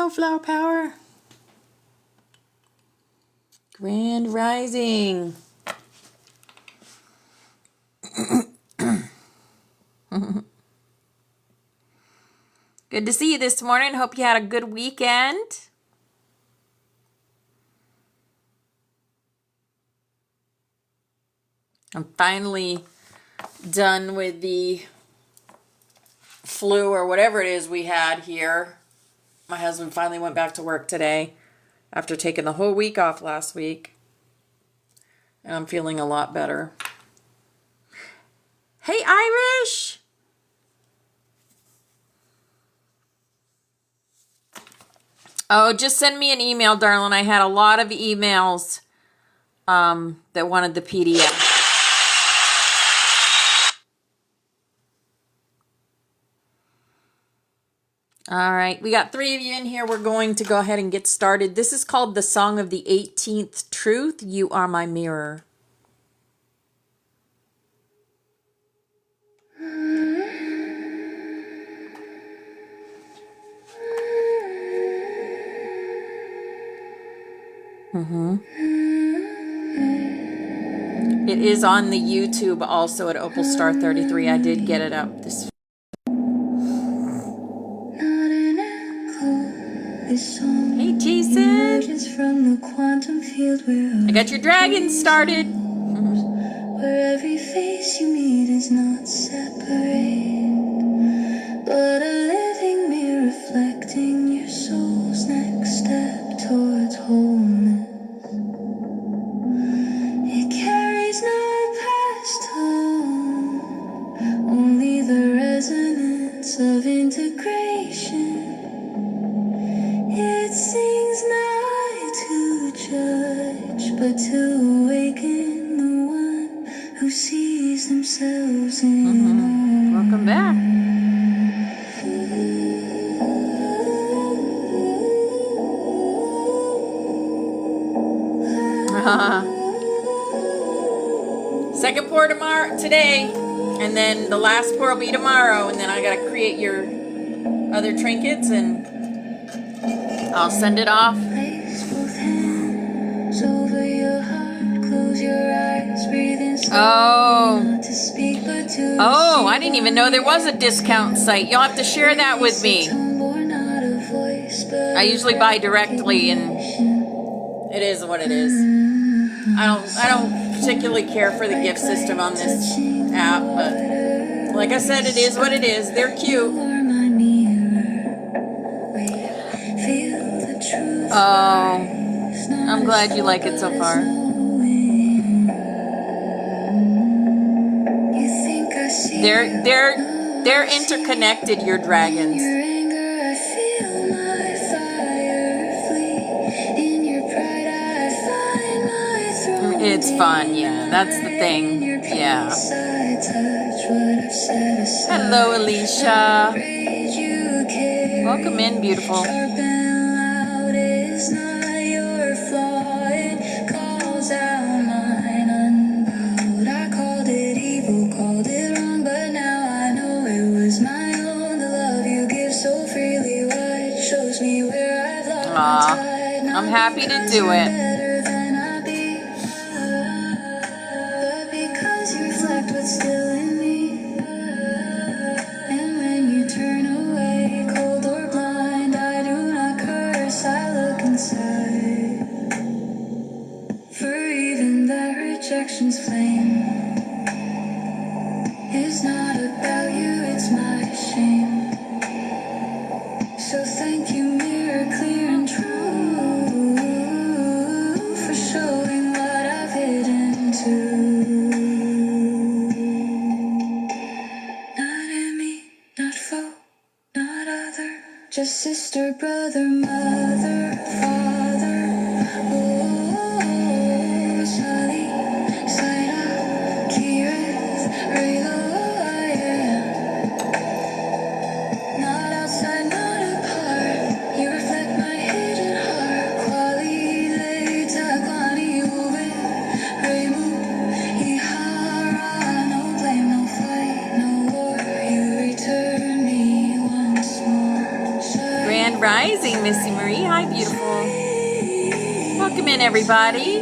Hello, Flower Power. Grand Rising. Good to see you this morning. Hope you had a good weekend. I'm finally done with the flu or whatever it is we had here. My husband finally went back to work today after taking the whole week off last week. And I'm feeling a lot better. Hey, Irish! Oh, just send me an email, darling. I had a lot of emails that wanted the PDF. All right, we got 3 of you in here. We're going to go ahead and get started. This is called the Song of the 18th Truth. You are my mirror. It is on the YouTube also at Opal Star 33. I did get it up this. Hey, Jason. I got your dragon started. Where every face you meet is not separate, but a living mirror reflecting your soul's next step towards wholeness. It carries no past home, only the resonance of integration. It sings not to judge, but to awaken the one who sees themselves in all. Welcome back. Second pour today, and then the last pour will be tomorrow, and then I gotta create your other trinkets and I'll send it off. Oh, I didn't even know there was a discount site. You'll have to share that with me. I usually buy directly, and it is what it is. I don't particularly care for the gift system on this app, but like I said, it is what it is. They're cute. Oh, I'm glad you like it so far. They're interconnected, your dragons. It's fun, yeah. That's the thing. Yeah. Hello, Alicia. Welcome in, beautiful. Aw, I'm happy to do it. Rejection's flame is not about you, it's my shame. So thank you, mirror clear and true, for showing what I've hidden too. Not enemy, not foe, not other, just sister, brother, mother, father. Rising, Hi, Missy Marie. Hi, beautiful. Welcome in, everybody.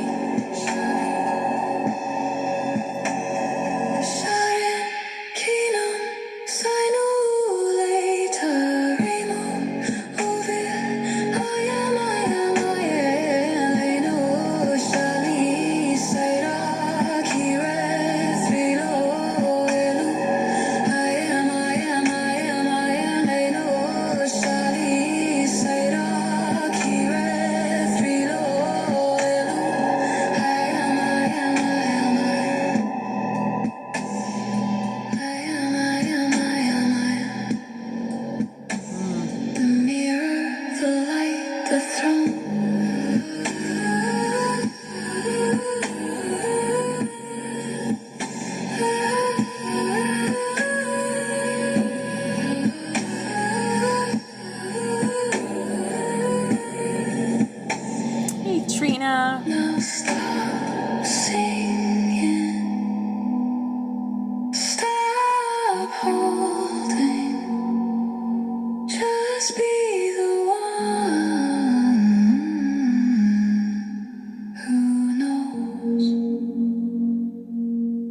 Hey, Trina. Now stop singing, stop holding, just be the one who knows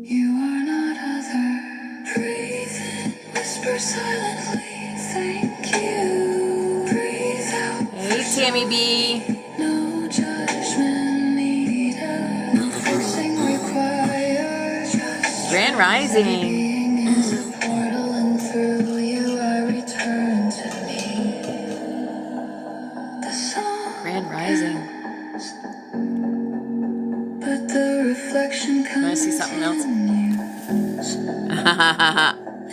you are not other. Breathe in, whisper silently, thank you. Breathe out. Hey, Tammy B. No judgment needed. Fixing required. Just Grand Rising. being is a portal, and through you I return to me. The song Grand Rising. ends, but the reflection comes Want to see something else?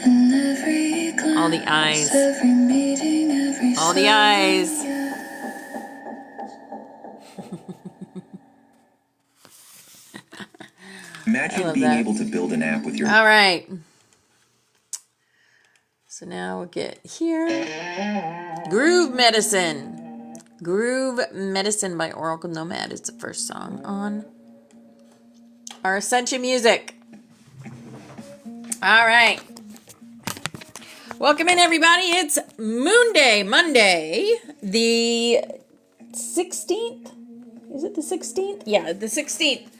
in every glance, All the eyes. every meeting, every All the eyes. Imagine being able to build an app with your All right. So now we'll get here. Groove Medicine. Groove Medicine by Oracle Nomad is the first song on our Ascension music. All right. Welcome in, everybody. It's Monday, the 16th. Is it the 16th? Yeah, the 16th.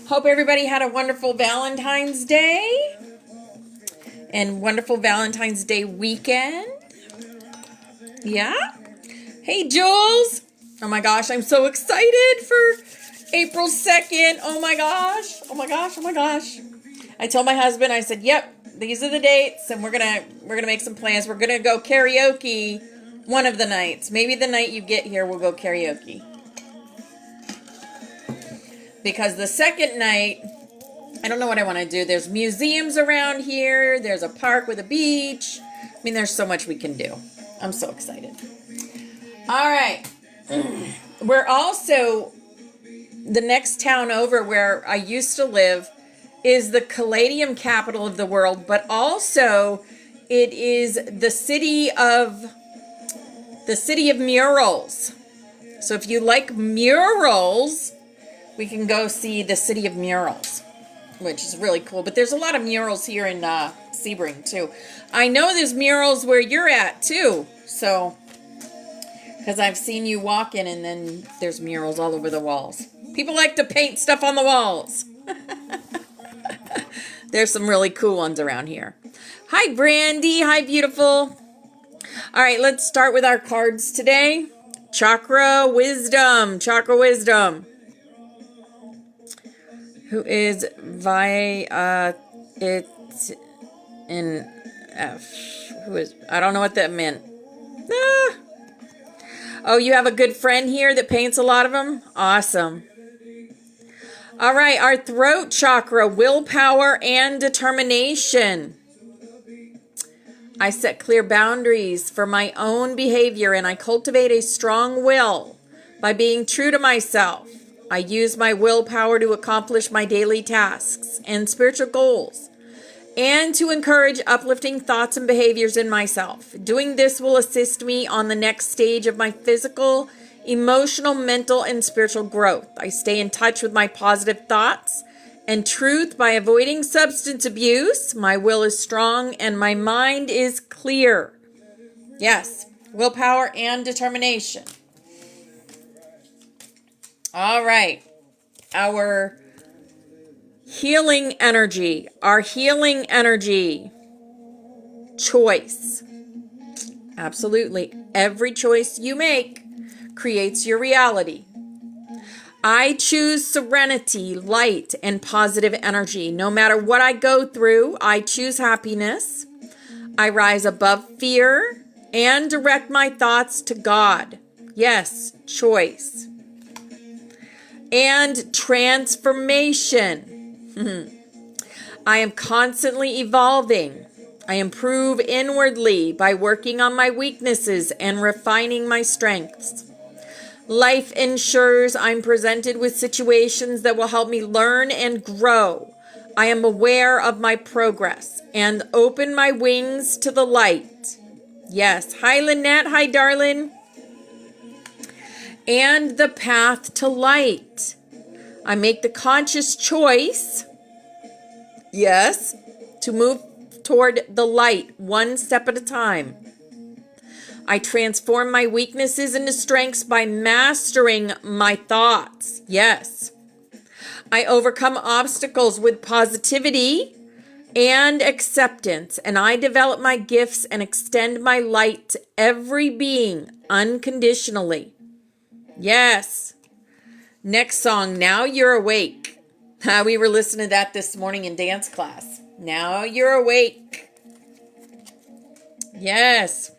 Hope everybody had a wonderful Valentine's Day and wonderful Valentine's Day weekend. Yeah? Hey, Jules. Oh my gosh, I'm so excited for April 2nd. Oh my gosh. Oh my gosh. Oh my gosh. I told my husband, I said, yep, these are the dates, and we're gonna make some plans. We're gonna go karaoke one of the nights. Maybe the night you get here, we'll go karaoke. Because the second night, I don't know what I want to do. There's museums around here. There's a park with a beach. I mean, there's so much we can do. I'm so excited. All right. We're also, the next town over where I used to live is the Caladium capital of the world, but also it is the city of murals. So if you like murals, we can go see the City of Murals, which is really cool. But there's a lot of murals here in Sebring, too. I know there's murals where you're at, too. So, because I've seen you walking, and then there's murals all over the walls. People like to paint stuff on the walls. There's some really cool ones around here. Hi, Brandy. Hi, beautiful. All right, let's start with our cards today. Chakra Wisdom. Chakra Wisdom. Who is it in F? Who is, I don't know what that meant. Ah. Oh, you have a good friend here that paints a lot of them? Awesome. All right, our throat chakra, willpower and determination. I set clear boundaries for my own behavior, and I cultivate a strong will by being true to myself. I use my willpower to accomplish my daily tasks and spiritual goals, and to encourage uplifting thoughts and behaviors in myself. Doing this will assist me on the next stage of my physical, emotional, mental, and spiritual growth. I stay in touch with my positive thoughts and truth by avoiding substance abuse. My will is strong and my mind is clear. Yes, willpower and determination. All right. Our healing energy. Our healing energy. Choice. Absolutely. Every choice you make creates your reality. I choose serenity, light, and positive energy. No matter what I go through, I choose happiness. I rise above fear and direct my thoughts to God. Yes, choice. And transformation. I am constantly evolving. I improve inwardly by working on my weaknesses and refining my strengths. Life ensures I'm presented with situations that will help me learn and grow. I am aware of my progress and open my wings to the light. Yes. Hi, Lynette. Hi, darling. And the path to light. I make the conscious choice, yes, to move toward the light one step at a time. I transform my weaknesses into strengths by mastering my thoughts. Yes. I overcome obstacles with positivity and acceptance, and I develop my gifts and extend my light to every being unconditionally. Yes. Next song, Now You're Awake. We were listening to that this morning in dance class. Now you're awake. Yes.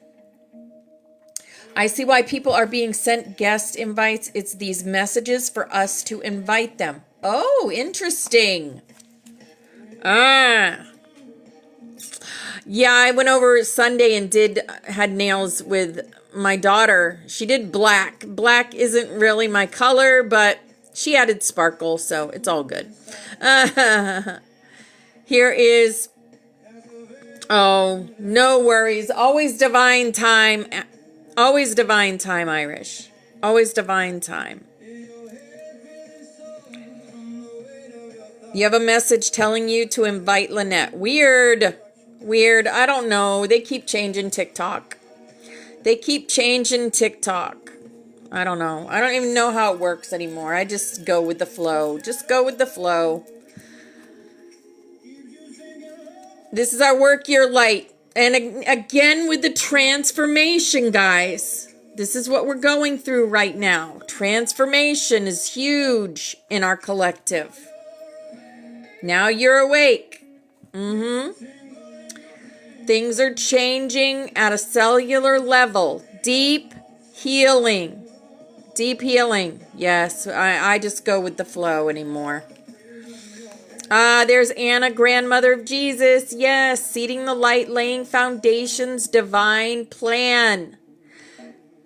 I see why people are being sent guest invites. It's these messages for us to invite them. Oh, interesting. Yeah, I went over Sunday and had nails with my daughter. She did black. Black isn't really my color, but she added sparkle, so it's all good. Here is, oh, no worries. Always divine time. Always divine time, Irish. Always divine time. You have a message telling you to invite Lynette. Weird. I don't know. They keep changing TikTok. I don't know. I don't even know how it works anymore. I just go with the flow. This is our work year light. And again with the transformation, guys. This is what we're going through right now. Transformation is huge in our collective. Now you're awake. Things are changing at a cellular level. Deep healing. Yes, I just go with the flow anymore. There's Anna, grandmother of Jesus. Yes, seeding the light, laying foundations, divine plan.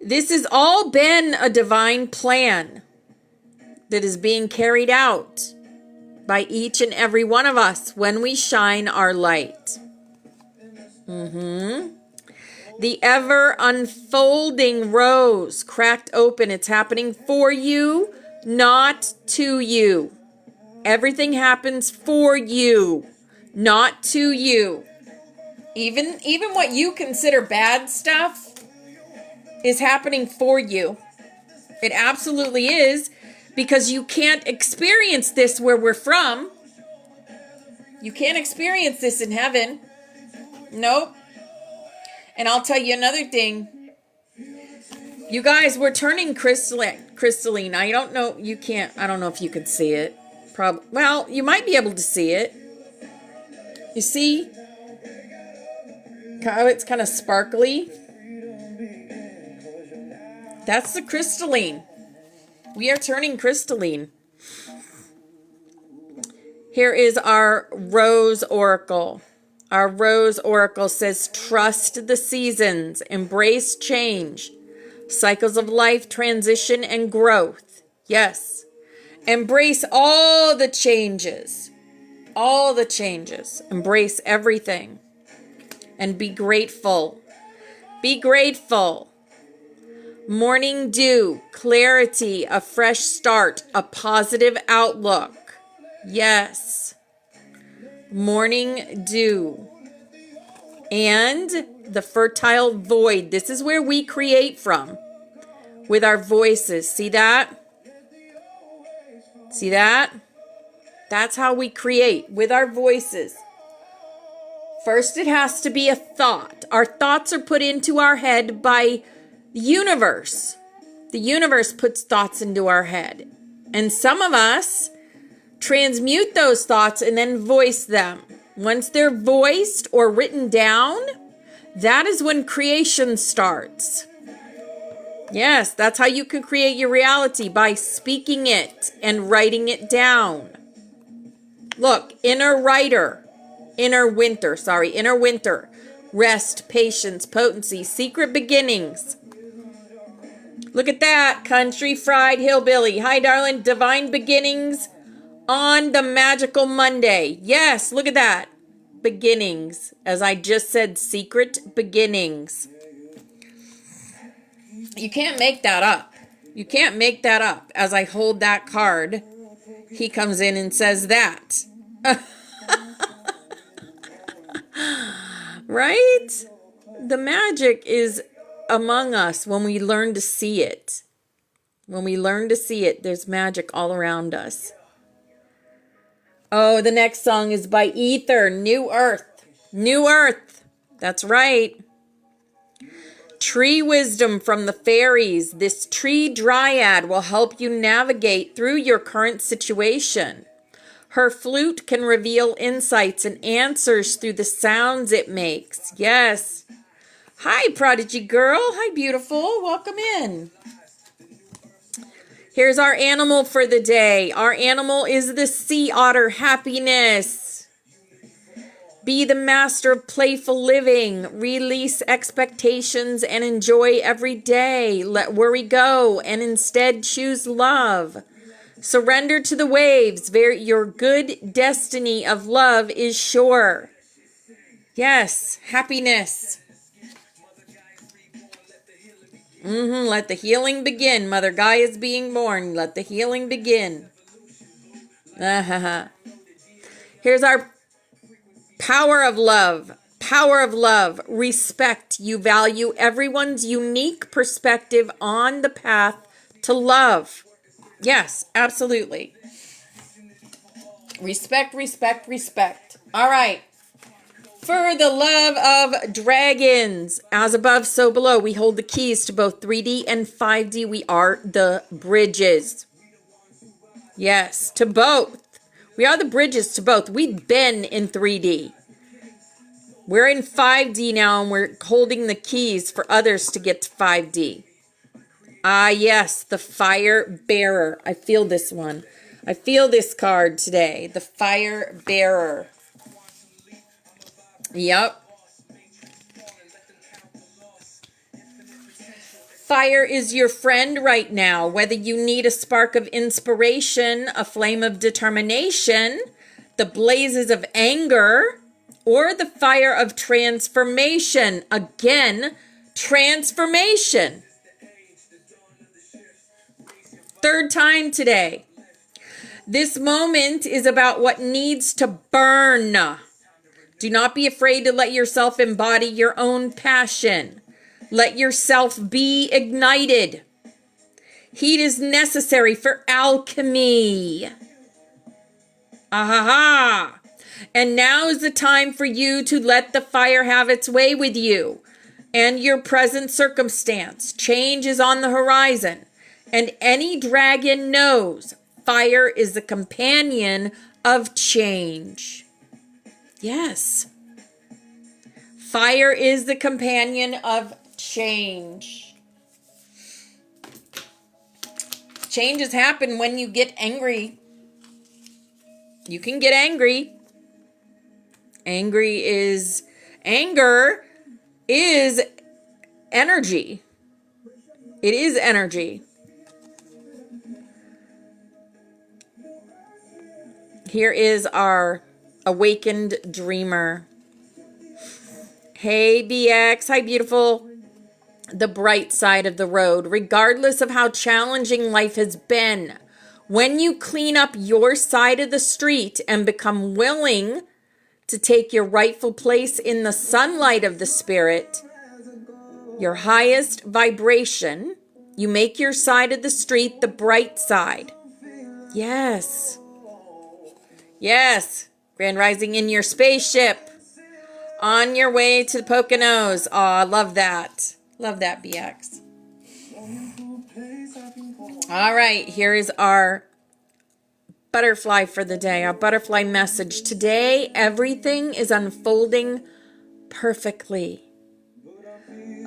This has all been a divine plan that is being carried out by each and every one of us when we shine our light. The ever unfolding rose cracked open. It's happening for you, not to you. Everything happens for you, not to you. Even what you consider bad stuff is happening for you. It absolutely is, because you can't experience this where we're from. You can't experience this in heaven. Nope. And I'll tell you another thing. You guys, we're turning crystalline. I don't know. I don't know if you can see it. Well, you might be able to see it. You see how it's kind of sparkly? That's the crystalline. We are turning crystalline. Here is our Rose Oracle. Our Rose Oracle says, trust the seasons, embrace change, cycles of life, transition, and growth. Yes. Embrace all the changes. Embrace everything. And be grateful. Morning dew, clarity, a fresh start, a positive outlook. Yes. Morning dew. And the fertile void. This is where we create from with our voices. See that? See that? That's how we create, with our voices. First, it has to be a thought. Our thoughts are put into our head by the universe. The universe puts thoughts into our head. And some of us transmute those thoughts and then voice them. Once they're voiced or written down, that is when creation starts. Yes, that's how you can create your reality, by speaking it and writing it down. Look, inner winter, rest, patience, potency, secret beginnings. Look at that, country fried hillbilly. Hi, darling, divine beginnings on the magical Monday. Yes, look at that. Beginnings. As I just said, secret beginnings. You can't make that up. You can't make that up. As I hold that card, he comes in and says that. Right? The magic is among us when we learn to see it. When we learn to see it, there's magic all around us. Oh, the next song is by Ether, New Earth. New Earth. That's right. Tree wisdom from the fairies. This tree dryad will help you navigate through your current situation. Her flute can reveal insights and answers through the sounds it makes. Yes. Hi, Prodigy Girl. Hi, beautiful. Welcome in. Here's our animal for the day. Our animal is the sea otter, Happiness. Be the master of playful living. Release expectations and enjoy every day. Let worry go and instead choose love. Surrender to the waves. Your good destiny of love is sure. Yes, Happiness. Let the healing begin. Mother Gaia is being born. Let the healing begin. Here's our power of love. Power of love. Respect. You value everyone's unique perspective on the path to love. Yes, absolutely. Respect, respect, respect. All right. For the love of dragons, as above, so below. We hold the keys to both 3D and 5D. We are the bridges. Yes, to both. We are the bridges to both. We've been in 3D. We're in 5D now, and we're holding the keys for others to get to 5D. Ah, yes, the fire bearer. I feel this one. I feel this card today. The fire bearer. Yep. Fire is your friend right now. Whether you need a spark of inspiration, a flame of determination, the blazes of anger, or the fire of transformation. Again, transformation. Third time today. This moment is about what needs to burn. Do not be afraid to let yourself embody your own passion. Let yourself be ignited. Heat is necessary for alchemy. Ahaha. And now is the time for you to let the fire have its way with you and your present circumstance. Change is on the horizon. And any dragon knows fire is the companion of change. Yes. Fire is the companion of change. Changes happen when you get angry. You can get angry. Anger is energy. It is energy. Here is our awakened dreamer. Hey, BX. Hi, beautiful. The bright side of the road, regardless of how challenging life has been. When you clean up your side of the street and become willing to take your rightful place in the sunlight of the spirit, your highest vibration, you make your side of the street the bright side. Yes. Yes. Grand Rising in your spaceship. On your way to the Poconos. Aw, love that. Love that, BX. All right, here is our butterfly for the day, our butterfly message. Today, everything is unfolding perfectly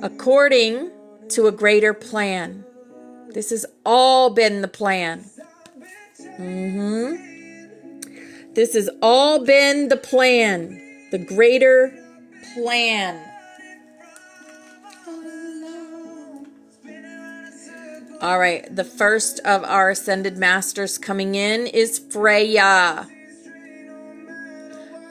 according to a greater plan. This has all been the plan. This has all been the plan, the greater plan. All right, the first of our ascended masters coming in is Freya.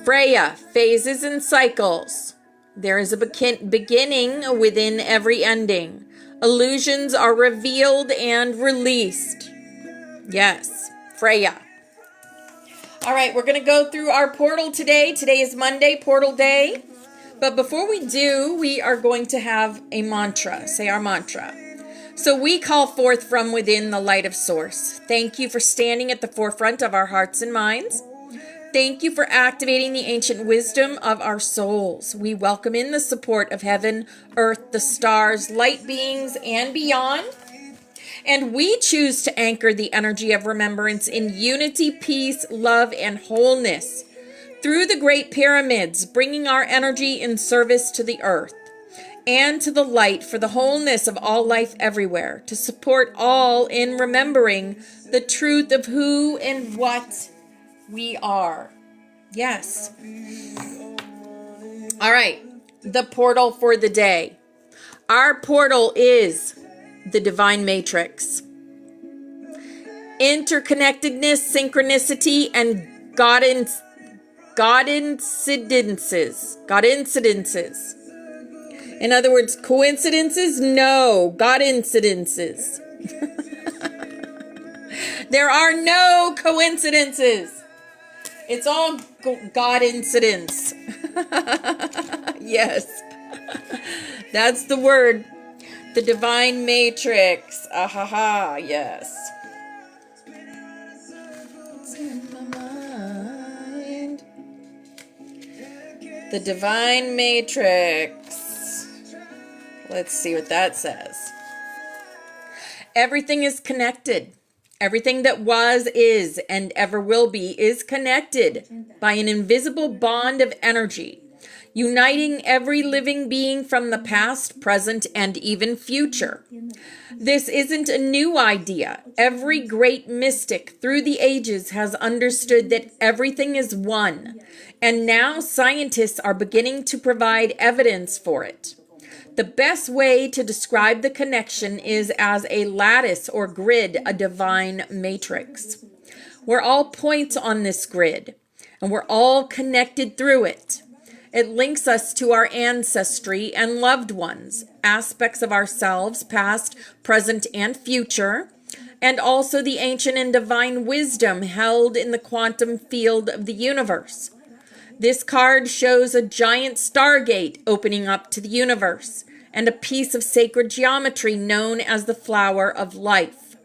Freya, phases and cycles. There is a beginning within every ending. Illusions are revealed and released. Yes, Freya. All right, we're going to go through our portal today. Today is Monday, portal day. But before we do, we are going to have a mantra. Say our mantra. So we call forth from within the light of source. Thank you for standing at the forefront of our hearts and minds. Thank you for activating the ancient wisdom of our souls. We welcome in the support of heaven, earth, the stars, light beings, and beyond. And we choose to anchor the energy of remembrance in unity, peace, love, and wholeness through the great pyramids, bringing our energy in service to the earth and to the light for the wholeness of all life everywhere, to support all in remembering the truth of who and what we are. Yes. All right. The portal for the day. Our portal is the divine matrix. Interconnectedness, synchronicity, and God incidences. In other words, coincidences? No. God incidences. There are no coincidences. It's all God incidents. Yes. That's the word. The divine matrix. Ahaha, yes. It's in my mind. The divine matrix. Let's see what that says. Everything is connected. Everything that was, is, and ever will be is connected by an invisible bond of energy, uniting every living being from the past, present, and even future. This isn't a new idea. Every great mystic through the ages has understood that everything is one, and now scientists are beginning to provide evidence for it. The best way to describe the connection is as a lattice or grid, a divine matrix. We're all points on this grid, and we're all connected through it. It links us to our ancestry and loved ones, aspects of ourselves, past, present, and future, and also the ancient and divine wisdom held in the quantum field of the universe. This card shows a giant stargate opening up to the universe and a piece of sacred geometry known as the flower of life.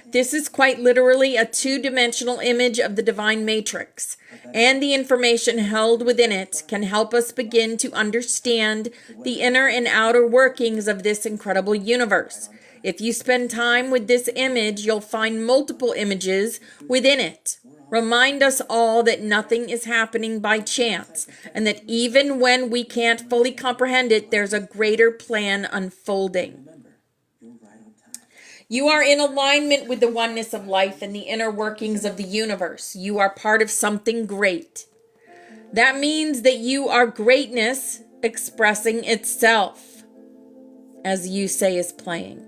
This is quite literally a two-dimensional image of the divine matrix, and the information held within it can help us begin to understand the inner and outer workings of this incredible universe. If you spend time with this image, you'll find multiple images within it. Remind us all that nothing is happening by chance, and that even when we can't fully comprehend it, there's a greater plan unfolding. You are in alignment with the oneness of life and the inner workings of the universe. You are part of something great. That means that you are greatness expressing itself, as you say is playing.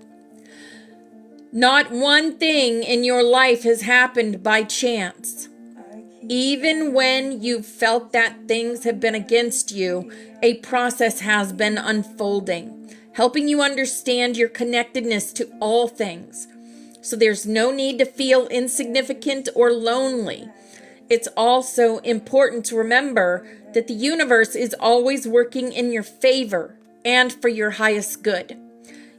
Not one thing in your life has happened by chance. Even when you've felt that things have been against you, a process has been unfolding, helping you understand your connectedness to all things. So there's no need to feel insignificant or lonely. It's also important to remember that the universe is always working in your favor and for your highest good.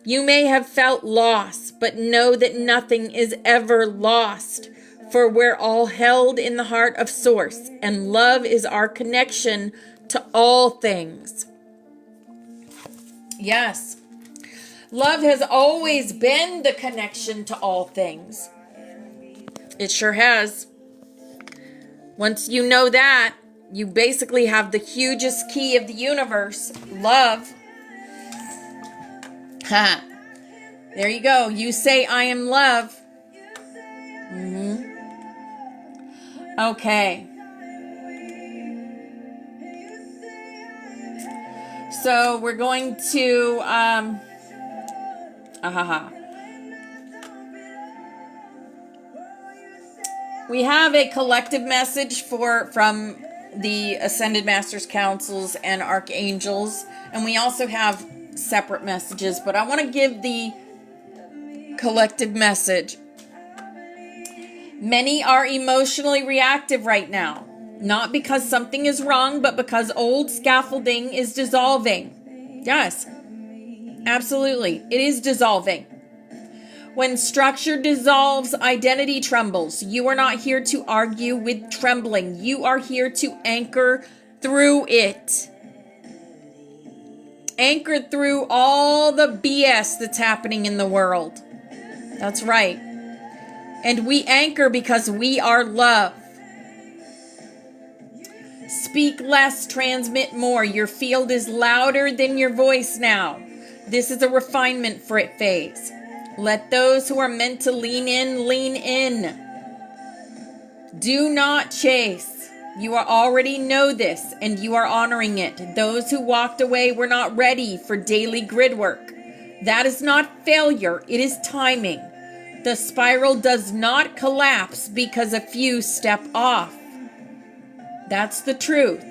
You may have felt loss, but know that nothing is ever lost. For we're all held in the heart of Source, and love is our connection to all things. Yes. Love has always been the connection to all things. It sure has. Once you know that, you basically have the hugest key of the universe, love. Ha. There you go. You say, I am love. Okay. So we're going to, we have a collective message from the Ascended Masters Councils and Archangels, and we also have separate messages, but I want to give the collective message. Many are emotionally reactive right now, not because something is wrong, but because old scaffolding is dissolving. Yes, absolutely, it is dissolving. When structure dissolves, identity trembles. You are not here to argue with trembling. You are here to anchor through it. Anchor through all the BS that's happening in the world. That's right. And we anchor because we are love. Speak less, transmit more. Your field is louder than your voice now. This is a refinement phase. Let those who are meant to lean in, lean in. Do not chase. You already know this, and you are honoring it. Those who walked away were not ready for daily grid work. That is not failure. It is timing. The spiral does not collapse because a few step off. That's the truth.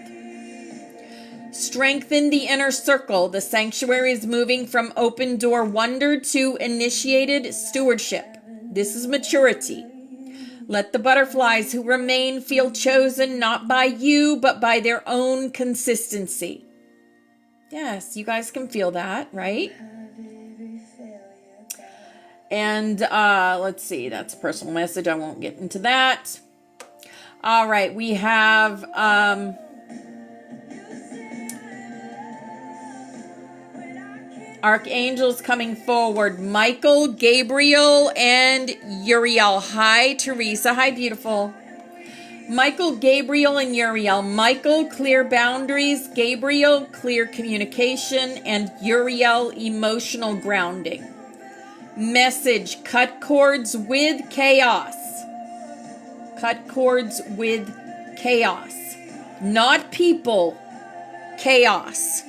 Strengthen the inner circle. The sanctuary is moving from open door wonder to initiated stewardship. This is maturity. Let the butterflies who remain feel chosen not by you, but by their own consistency. Yes, you guys can feel that, right? And let's see, that's a personal message. I won't get into that. All right, we have archangels coming forward. Michael, Gabriel, and Uriel. Hi, Teresa. Hi, beautiful. Michael, Gabriel, and Uriel. Michael, clear boundaries. Gabriel, clear communication. And Uriel, emotional grounding. Message, cut cords with chaos. Cut cords with chaos. Not people. Chaos.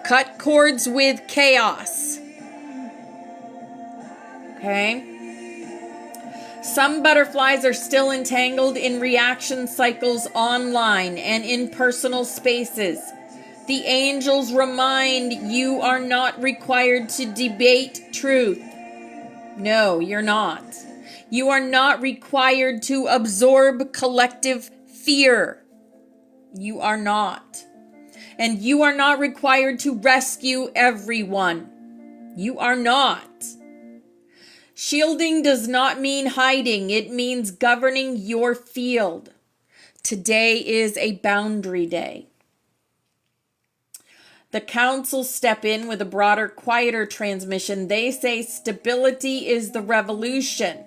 Cut cords with chaos. Okay? Some butterflies are still entangled in reaction cycles online and in personal spaces. The angels remind you are not required to debate truth. No, you're not. You are not required to absorb collective fear. You are not. And you are not required to rescue everyone. You are not. Shielding does not mean hiding. It means governing your field. Today is a boundary day. The councils step in with a broader, quieter transmission. They say stability is the revolution.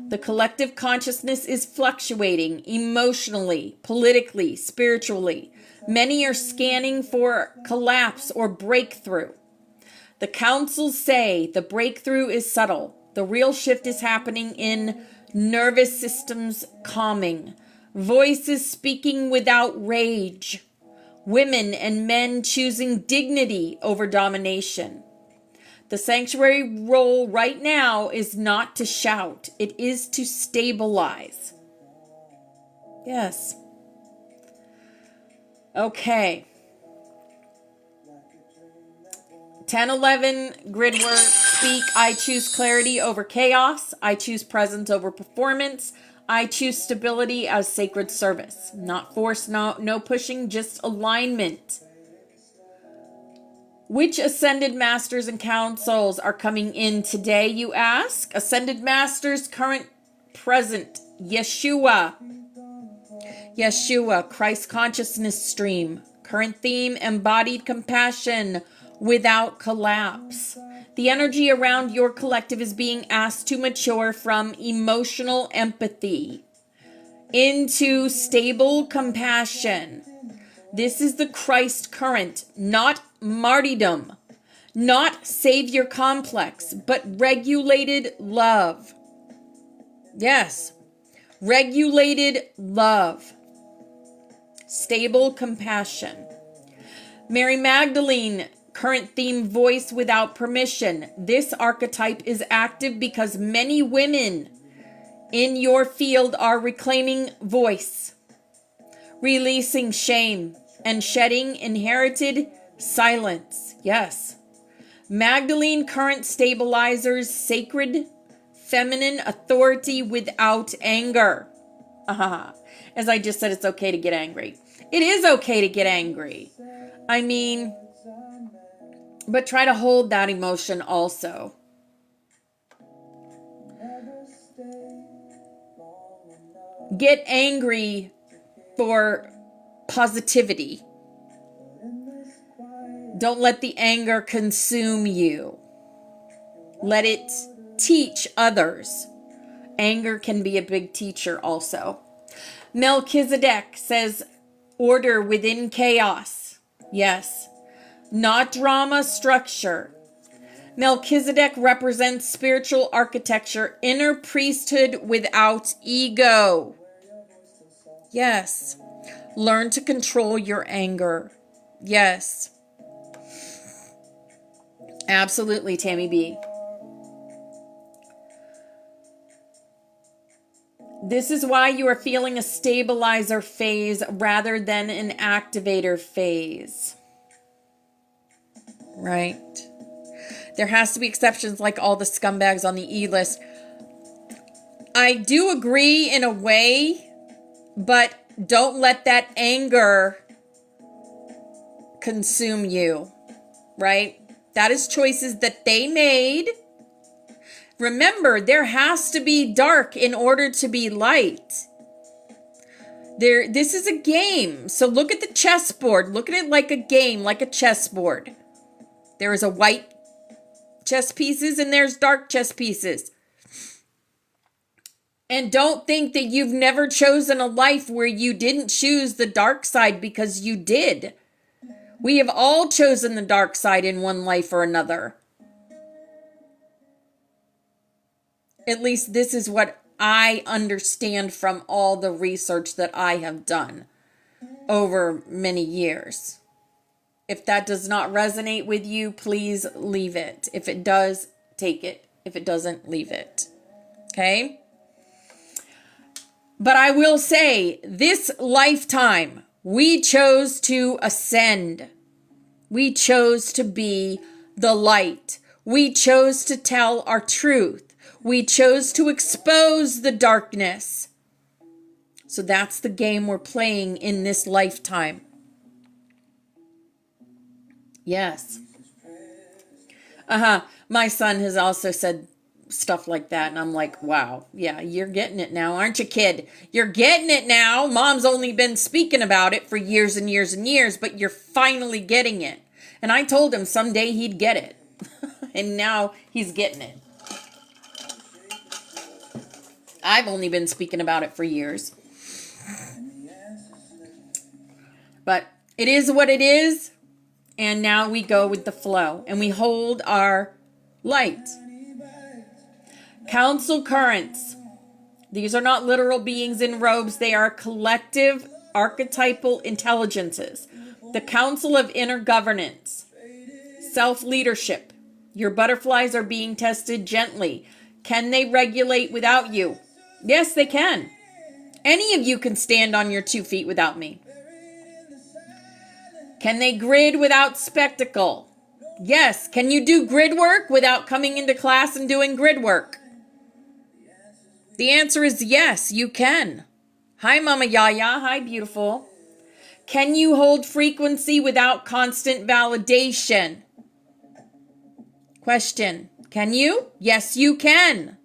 The collective consciousness is fluctuating emotionally, politically, spiritually. Many are scanning for collapse or breakthrough. The councils say the breakthrough is subtle. The real shift is happening in nervous systems calming, voices speaking without rage, women and men choosing dignity over domination. The sanctuary role right now is not to shout. It is to stabilize. Yes. Okay. 10-11 grid work. Speak. I choose clarity over chaos. I choose presence over performance. I choose stability as sacred service. Not force, no pushing, just alignment. Which Ascended Masters and Councils are coming in today, you ask? Ascended Masters, current, present Yeshua. Yeshua, Christ consciousness stream. Current theme, embodied compassion without collapse. The energy around your collective is being asked to mature from emotional empathy into stable compassion. This is the Christ current, not martyrdom, not savior complex, but regulated love. Yes, regulated love. Stable compassion. Mary Magdalene, current theme, voice without permission. This archetype is active because many women in your field are reclaiming voice, releasing shame, and shedding inherited silence. Yes. Magdalene current stabilizers, sacred feminine authority without anger. As I just said, it's okay to get angry. It is okay to get angry. I mean, but try to hold that emotion also. Get angry for positivity. Don't let the anger consume you. Let it teach others. Anger can be a big teacher also. Melchizedek says, order within chaos. Yes. Not drama, structure. Melchizedek represents spiritual architecture, inner priesthood without ego. Yes. Learn to control your anger. Yes. Absolutely, Tammy B. This is why you are feeling a stabilizer phase rather than an activator phase. Right? There has to be exceptions like all the scumbags on the E-list. I do agree in a way, but don't let that anger consume you. Right? That is choices that they made. Remember, there has to be dark in order to be light. This is a game. So look at the chessboard. Look at it like a game, like a chessboard. There is a white chess pieces and there's dark chess pieces. And don't think that you've never chosen a life where you didn't choose the dark side, because you did. We have all chosen the dark side in one life or another. At least this is what I understand from all the research that I have done over many years. If that does not resonate with you, please leave it. If it does, take it. If it doesn't, leave it. Okay? But I will say, this lifetime, we chose to ascend. We chose to be the light. We chose to tell our truth. We chose to expose the darkness. So that's the game we're playing in this lifetime. Yes. My son has also said stuff like that, and I'm like, wow, yeah, you're getting it now, aren't you, kid? You're getting it now. Mom's only been speaking about it for years and years and years, but you're finally getting it. And I told him someday he'd get it. And now he's getting it. I've only been speaking about it for years. But it is what it is. And now we go with the flow. And we hold our light. Council currents. These are not literal beings in robes. They are collective archetypal intelligences. The council of inner governance. Self-leadership. Your butterflies are being tested gently. Can they regulate without you? Yes, they can. Any of you can stand on your 2 feet without me. Can they grid without spectacle? Yes. Can you do grid work without coming into class and doing grid work? The answer is yes, you can. Hi, Mama Yaya. Hi, beautiful. Can you hold frequency without constant validation? Question. Can you? Yes, you can.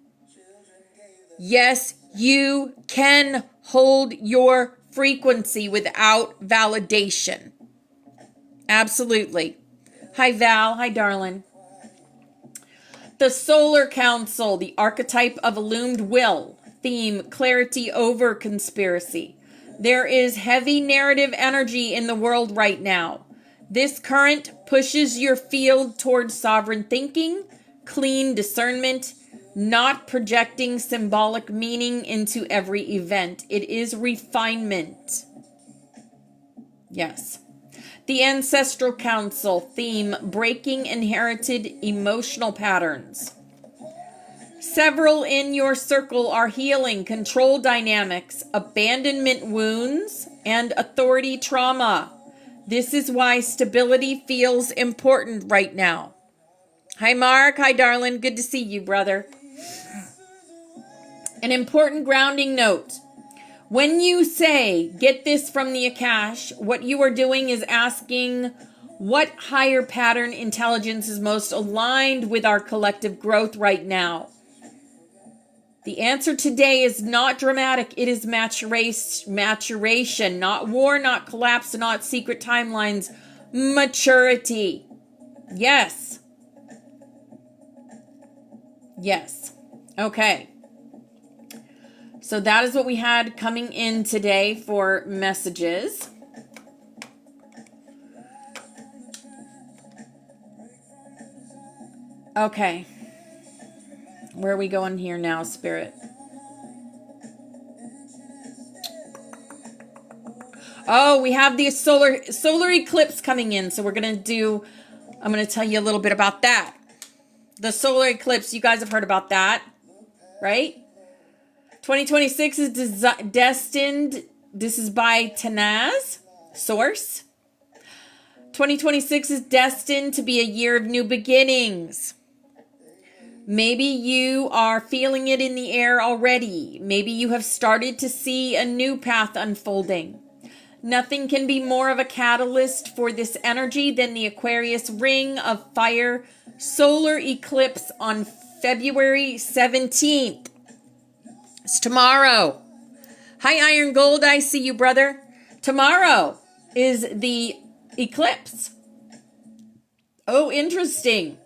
Yes, You can hold your frequency without validation. Absolutely. Hi, Val. Hi, darling. The Solar Council, the archetype of illumined will. Theme, clarity over conspiracy. There is heavy narrative energy in the world right now. This current pushes your field towards sovereign thinking, clean discernment, not projecting symbolic meaning into every event. It is refinement. Yes. The Ancestral Council, theme, breaking inherited emotional patterns. Several in your circle are healing control dynamics, abandonment wounds, and authority trauma. This is why stability feels important right now. Hi, Mark. Hi, darling. Good to see you, brother. An important grounding note. When you say, get this from the Akash, what you are doing is asking what higher pattern intelligence is most aligned with our collective growth right now. The answer today is not dramatic. It is maturation, not war, not collapse, not secret timelines. Maturity. Yes. Yes. Okay. So that is what we had coming in today for messages. Okay. Where are we going here now, Spirit? Oh, we have the solar eclipse coming in. So I'm going to tell you a little bit about that. The solar eclipse, you guys have heard about that, right? 2026 is destined. This is by Tanaz, source. 2026 is destined to be a year of new beginnings. Maybe you are feeling it in the air already. Maybe you have started to see a new path unfolding. Nothing can be more of a catalyst for this energy than the Aquarius Ring of Fire solar eclipse on February 17th. It's tomorrow. Hi, Iron Gold. I see you, brother. Tomorrow is the eclipse. Oh, interesting.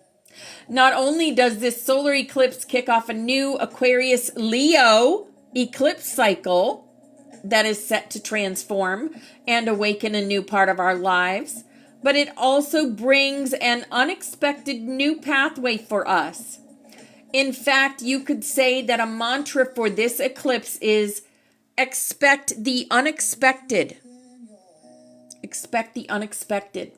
Not only does this solar eclipse kick off a new Aquarius Leo eclipse cycle that is set to transform and awaken a new part of our lives, but it also brings an unexpected new pathway for us. In fact, you could say that a mantra for this eclipse is expect the unexpected. Expect the unexpected.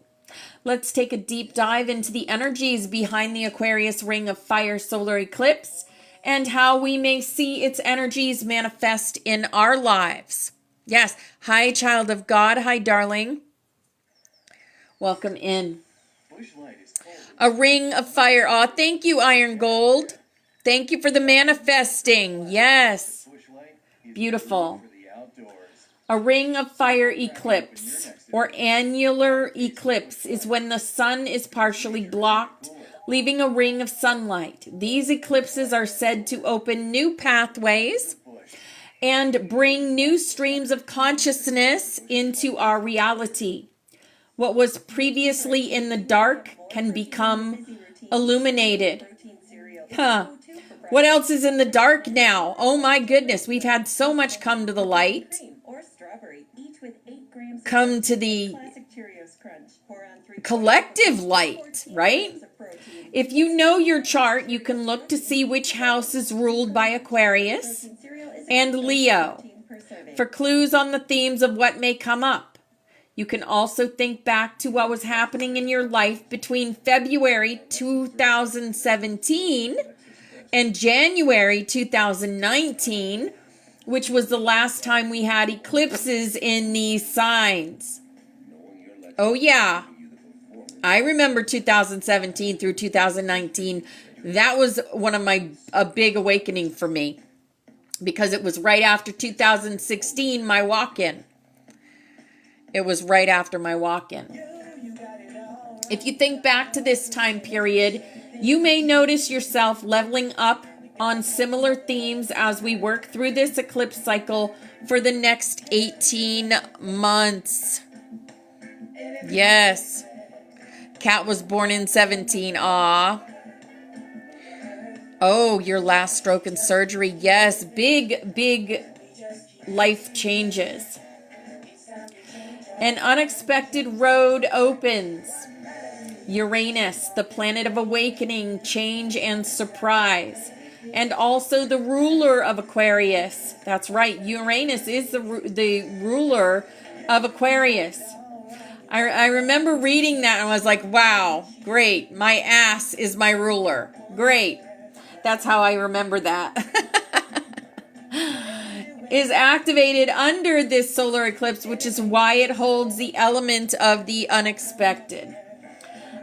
Let's take a deep dive into the energies behind the Aquarius Ring of Fire solar eclipse and how we may see its energies manifest in our lives. Yes. Hi, child of God. Hi, darling. Welcome in. A ring of fire. Oh, thank you, Iron Gold. Thank you for the manifesting. Yes. Beautiful. A ring of fire eclipse or annular eclipse is when the sun is partially blocked, leaving a ring of sunlight. These eclipses are said to open new pathways and bring new streams of consciousness into our reality. What was previously in the dark can become illuminated. What else is in the dark now? Oh my goodness, we've had so much come to the light. Come to the collective light, right? If you know your chart, you can look to see which house is ruled by Aquarius and Leo for clues on the themes of what may come up. You can also think back to what was happening in your life between February 2017 and January 2019, which was the last time we had eclipses in these signs. Oh yeah, I remember 2017 through 2019. That was a big awakening for me because it was right after 2016, my walk-in. It was right after my walk-in. If you think back to this time period, you may notice yourself leveling up on similar themes as we work through this eclipse cycle for the next 18 months. Yes. Kat was born in 17. Ah. Oh, your last stroke and surgery. Yes, big life changes. An unexpected road opens. Uranus, the planet of awakening, change, and surprise. And also the ruler of Aquarius. That's right, Uranus is the ruler of Aquarius. I remember reading that and I was like, wow, great. My ass is my ruler. Great. That's how I remember that. Is activated under this solar eclipse, which is why it holds the element of the unexpected.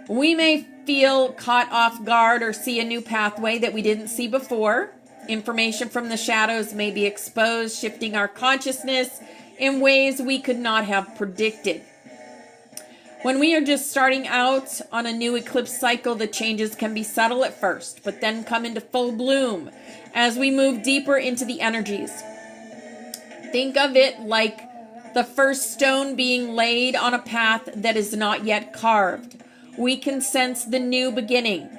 We may feel caught off guard or see a new pathway that we didn't see before. Information from the shadows may be exposed, shifting our consciousness in ways we could not have predicted. When we are just starting out on a new eclipse cycle, the changes can be subtle at first, but then come into full bloom as we move deeper into the energies. Think of it like the first stone being laid on a path that is not yet carved. We can sense the new beginning.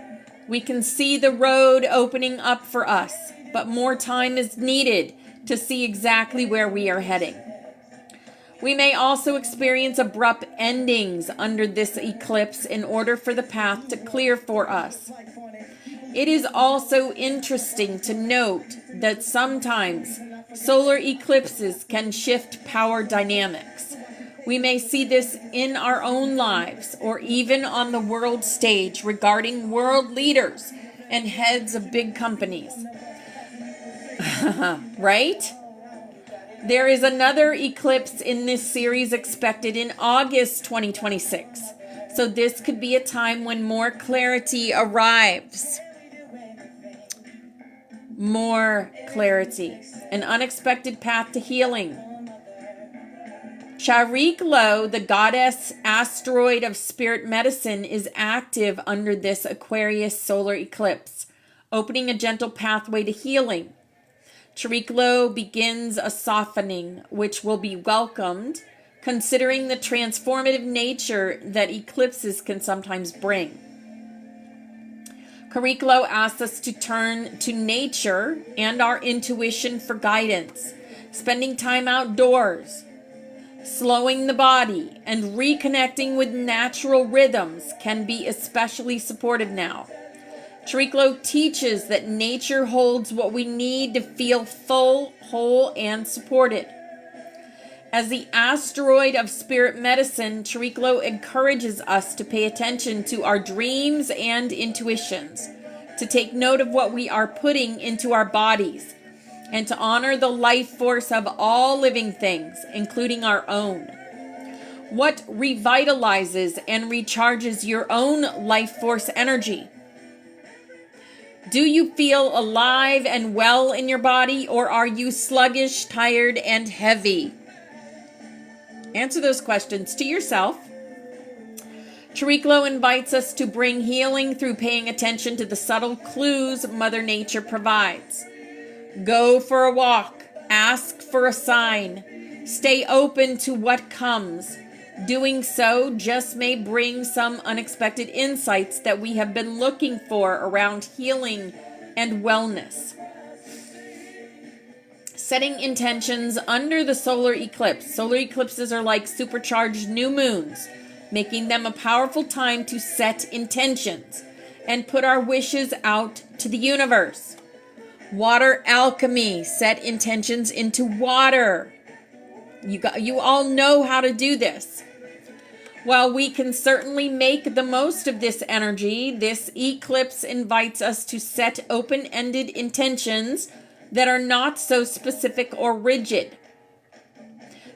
We can see the road opening up for us, but more time is needed to see exactly where we are heading. We may also experience abrupt endings under this eclipse in order for the path to clear for us. It is also interesting to note that sometimes solar eclipses can shift power dynamics. We may see this in our own lives or even on the world stage regarding world leaders and heads of big companies. Right? There is another eclipse in this series expected in August 2026. So this could be a time when more clarity arrives. More clarity. An unexpected path to healing. Chariklo, the goddess asteroid of spirit medicine, is active under this Aquarius solar eclipse, opening a gentle pathway to healing. Chariklo begins a softening, which will be welcomed, considering the transformative nature that eclipses can sometimes bring. Chariklo asks us to turn to nature and our intuition for guidance, spending time outdoors, slowing the body, and reconnecting with natural rhythms can be especially supportive now. Chariklo teaches that nature holds what we need to feel full, whole, and supported. As the asteroid of spirit medicine, Chariklo encourages us to pay attention to our dreams and intuitions, to take note of what we are putting into our bodies, and to honor the life force of all living things, including our own. What revitalizes and recharges your own life force energy? Do you feel alive and well in your body, or are you sluggish, tired, and heavy? Answer those questions to yourself. Chariklo invites us to bring healing through paying attention to the subtle clues Mother Nature provides. Go for a walk. Ask for a sign. Stay open to what comes. Doing so just may bring some unexpected insights that we have been looking for around healing and wellness. Setting intentions under the solar eclipse. Solar eclipses are like supercharged new moons, making them a powerful time to set intentions and put our wishes out to the universe. Water alchemy. Set intentions into water. You all know how to do this. While we can certainly make the most of this energy, this eclipse invites us to set open-ended intentions that are not so specific or rigid.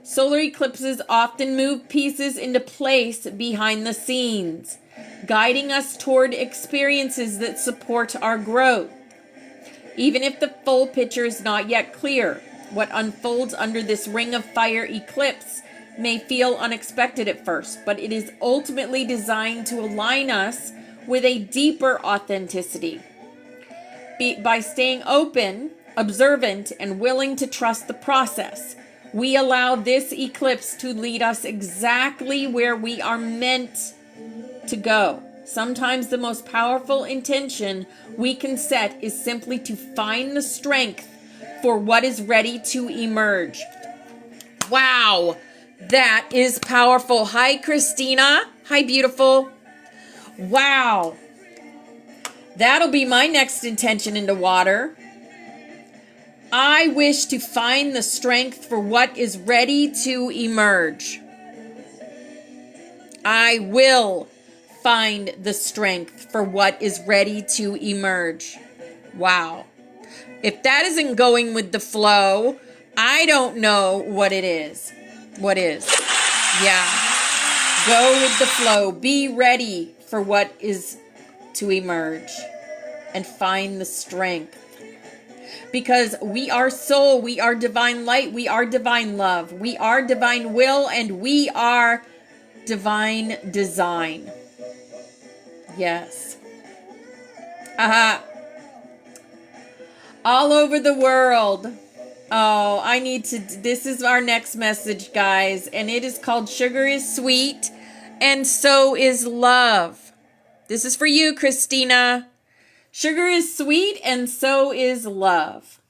Solar eclipses often move pieces into place behind the scenes, guiding us toward experiences that support our growth. Even if the full picture is not yet clear, what unfolds under this ring of fire eclipse may feel unexpected at first, but it is ultimately designed to align us with a deeper authenticity. By staying open, observant, and willing to trust the process, we allow this eclipse to lead us exactly where we are meant to go. Sometimes the most powerful intention we can set is simply to find the strength for what is ready to emerge. Wow, that is powerful. Hi, Christina. Hi, beautiful. Wow. That'll be my next intention into water. I wish to find the strength for what is ready to emerge. I will find the strength for what is ready to emerge. Wow. If that isn't going with the flow, I don't know what it is. What is? Yeah. Go with the flow. Be ready for what is to emerge and find the strength. Because we are soul, we are divine light, we are divine love, we are divine will, and we are divine design. Yes. Aha. All over the world. Oh, I need to, this is our next message, guys, and it is called Sugar is Sweet, and So is Love. This is for you, Christina. Sugar is sweet, and so is love.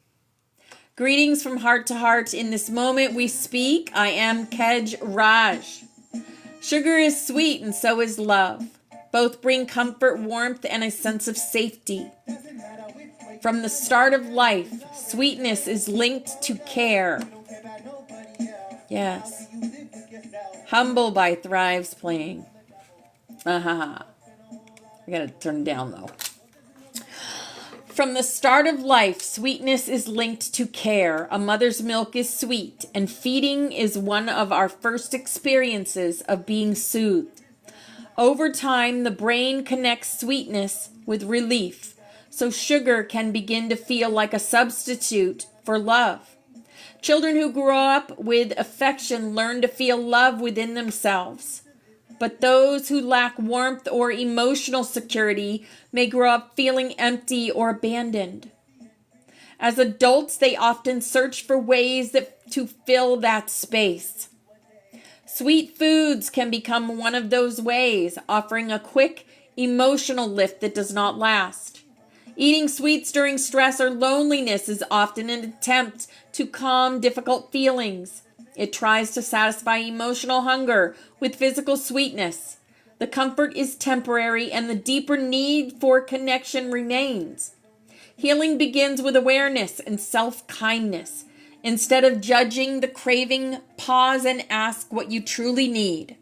Greetings from heart to heart. In this moment we speak. I am Kej Raj. Sugar is sweet, and so is love. Both bring comfort, warmth, and a sense of safety. From the start of life, sweetness is linked to care. Yes. Humble by Thrive's playing. I gotta turn it down though. From the start of life, sweetness is linked to care. A mother's milk is sweet, and feeding is one of our first experiences of being soothed. Over time, the brain connects sweetness with relief, so sugar can begin to feel like a substitute for love. Children who grow up with affection learn to feel love within themselves. But those who lack warmth or emotional security may grow up feeling empty or abandoned. As adults, they often search for ways to fill that space. Sweet foods can become one of those ways, offering a quick emotional lift that does not last. Eating sweets during stress or loneliness is often an attempt to calm difficult feelings. It tries to satisfy emotional hunger with physical sweetness. The comfort is temporary, and the deeper need for connection remains. Healing begins with awareness and self-kindness. Instead of judging the craving, pause and ask what you truly need.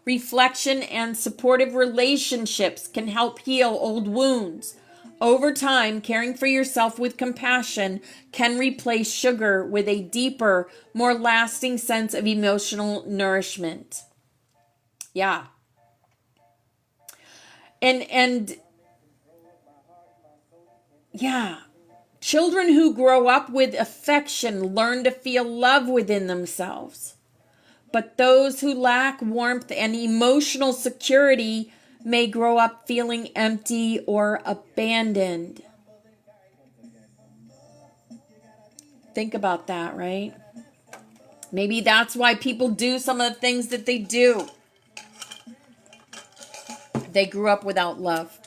Reflection and supportive relationships can help heal old wounds. Over time, caring for yourself with compassion can replace sugar with a deeper, more lasting sense of emotional nourishment. Yeah. And yeah. Children who grow up with affection learn to feel love within themselves. But those who lack warmth and emotional security may grow up feeling empty or abandoned. Think about that, right? Maybe that's why people do some of the things that they do. They grew up without love.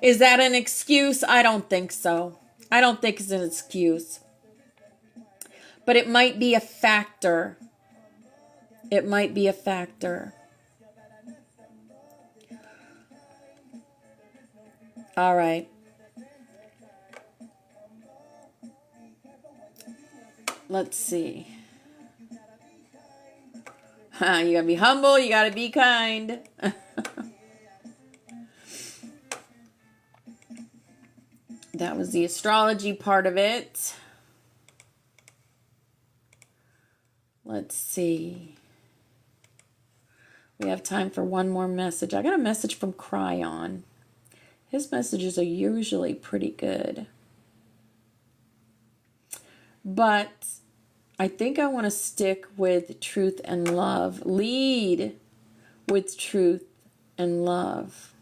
Is that an excuse? I don't think so. I don't think it's an excuse. But it might be a factor. It might be a factor. All right. Let's see. You gotta be humble. You gotta be kind. That was the astrology part of it. Let's see. We have time for one more message. I got a message from Cryon. His messages are usually pretty good. But I think I want to stick with truth and love. Lead with truth and love.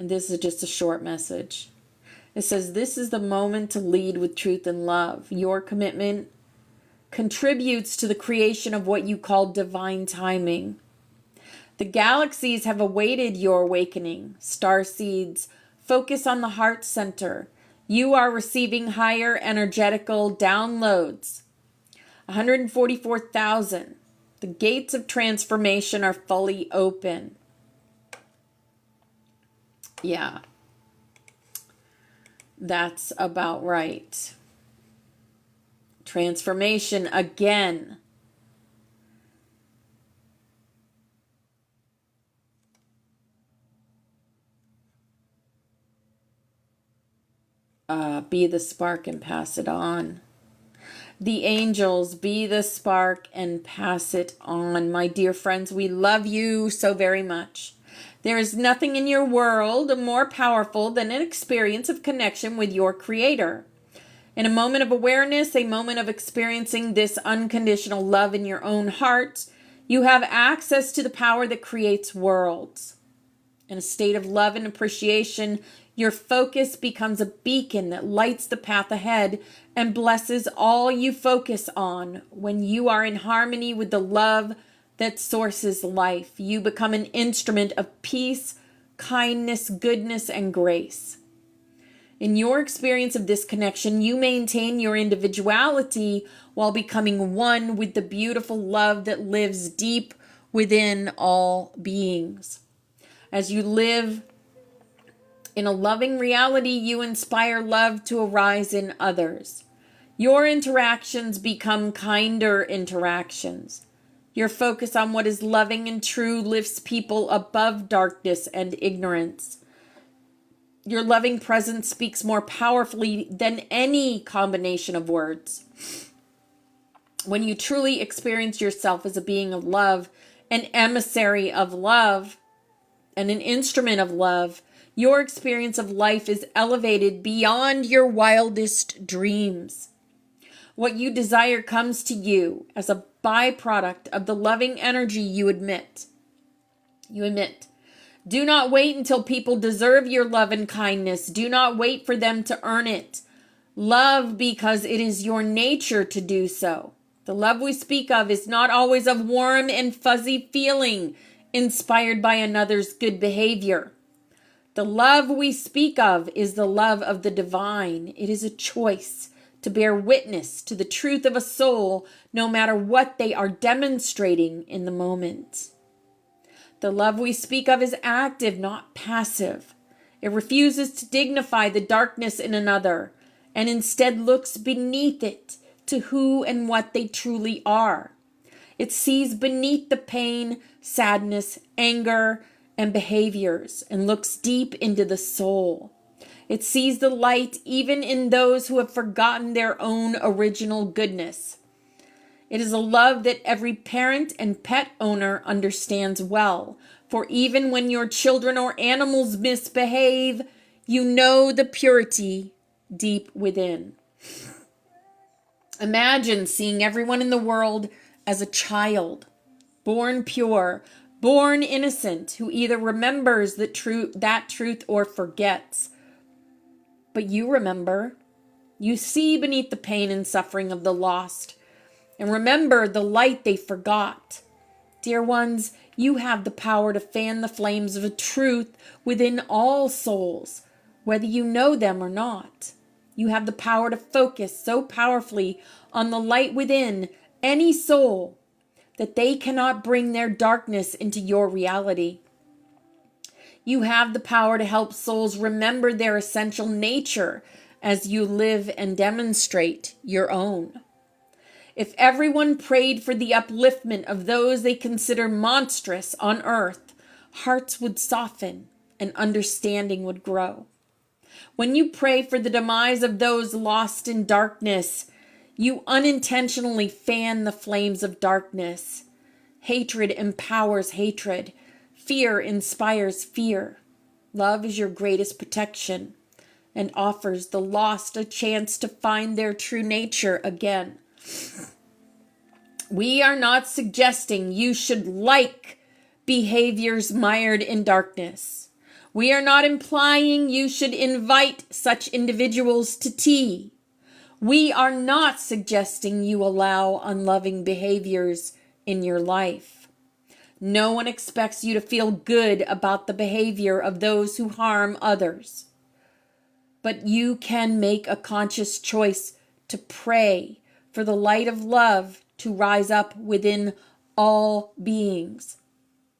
And this is just a short message. It says, this is the moment to lead with truth and love. Your commitment contributes to the creation of what you call divine timing. The galaxies have awaited your awakening. Star seeds, focus on the heart center. You are receiving higher energetical downloads. 144,000. The gates of transformation are fully open. Yeah. That's about right. Transformation again. Be the spark and pass it on. The angels, be the spark and pass it on. My dear friends, we love you so very much. There is nothing in your world more powerful than an experience of connection with your Creator. In a moment of awareness, a moment of experiencing this unconditional love in your own heart, you have access to the power that creates worlds. In a state of love and appreciation, your focus becomes a beacon that lights the path ahead and blesses all you focus on. When you are in harmony with the love that sources life, you become an instrument of peace, kindness, goodness, and grace. In your experience of this connection, you maintain your individuality while becoming one with the beautiful love that lives deep within all beings. As you live in a loving reality, you inspire love to arise in others. Your interactions become kinder interactions. Your focus on what is loving and true lifts people above darkness and ignorance. Your loving presence speaks more powerfully than any combination of words. When you truly experience yourself as a being of love, an emissary of love, and an instrument of love, your experience of life is elevated beyond your wildest dreams. What you desire comes to you as a byproduct of the loving energy you emit. Do not wait until people deserve your love and kindness. Do not wait for them to earn it. Love because it is your nature to do so. The love we speak of is not always of warm and fuzzy feeling inspired by another's good behavior. The love we speak of is the love of the divine. It is a choice to bear witness to the truth of a soul, no matter what they are demonstrating in the moment. The love we speak of is active, not passive. It refuses to dignify the darkness in another, and instead looks beneath it to who and what they truly are. It sees beneath the pain, sadness, anger, and behaviors, and looks deep into the soul. It sees the light even in those who have forgotten their own original goodness. It is a love that every parent and pet owner understands well, for even when your children or animals misbehave, you know the purity deep within. Imagine seeing everyone in the world as a child, born pure, born innocent, who either remembers that truth or forgets. But you remember. You see beneath the pain and suffering of the lost, and remember the light they forgot. Dear ones, you have the power to fan the flames of truth within all souls, whether you know them or not. You have the power to focus so powerfully on the light within any soul that they cannot bring their darkness into your reality. You have the power to help souls remember their essential nature as you live and demonstrate your own. If everyone prayed for the upliftment of those they consider monstrous on earth, hearts would soften and understanding would grow. When you pray for the demise of those lost in darkness, you unintentionally fan the flames of darkness. Hatred empowers hatred. Fear inspires fear. Love is your greatest protection and offers the lost a chance to find their true nature again. We are not suggesting you should like behaviors mired in darkness. We are not implying you should invite such individuals to tea. We are not suggesting you allow unloving behaviors in your life. No one expects you to feel good about the behavior of those who harm others. But you can make a conscious choice to pray for the light of love to rise up within all beings.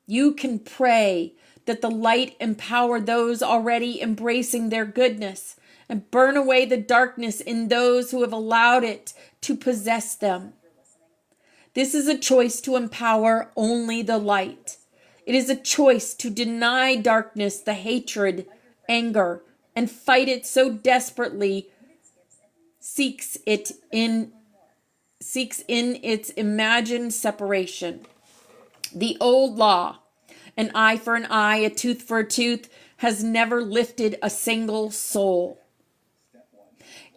You can pray that the light empower those already embracing their goodness and burn away the darkness in those who have allowed it to possess them. This is a choice to empower only the light. It is a choice to deny darkness the hatred, anger, and fight it so desperately seeks in its imagined separation. The old law, an eye for an eye, a tooth for a tooth, has never lifted a single soul.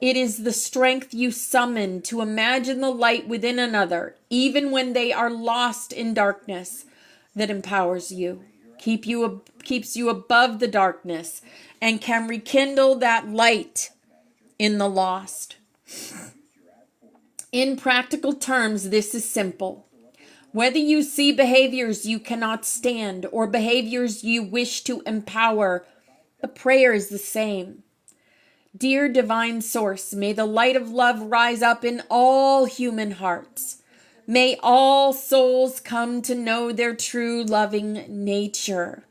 It is the strength you summon to imagine the light within another, even when they are lost in darkness, that empowers you, keeps you above the darkness, and can rekindle that light in the lost. In practical terms, this is simple. Whether you see behaviors you cannot stand or behaviors you wish to empower, the prayer is the same. Dear Divine Source, may the light of love rise up in all human hearts. May all souls come to know their true loving nature.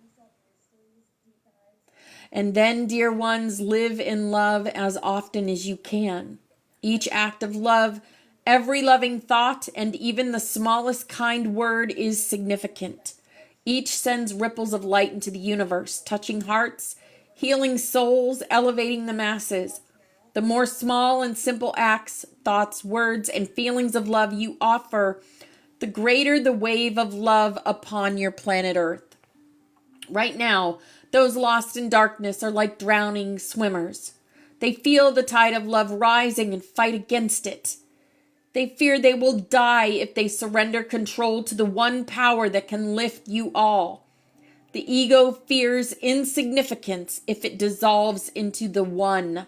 And then, dear ones, live in love as often as you can. Each act of love, every loving thought, and even the smallest kind word is significant. Each sends ripples of light into the universe, touching hearts, healing souls, elevating the masses. The more small and simple acts, thoughts, words, and feelings of love you offer, the greater the wave of love upon your planet Earth. Right now, those lost in darkness are like drowning swimmers. They feel the tide of love rising and fight against it. They fear they will die if they surrender control to the one power that can lift you all. The ego fears insignificance if it dissolves into the one.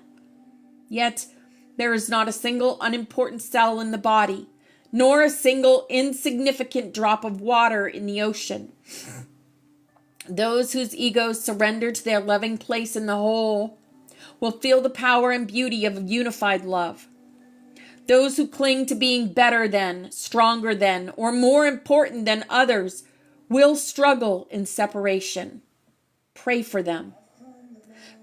Yet, there is not a single unimportant cell in the body, nor a single insignificant drop of water in the ocean. Those whose egos surrender to their loving place in the whole will feel the power and beauty of unified love. Those who cling to being better than, stronger than, or more important than others will struggle in separation. Pray for them.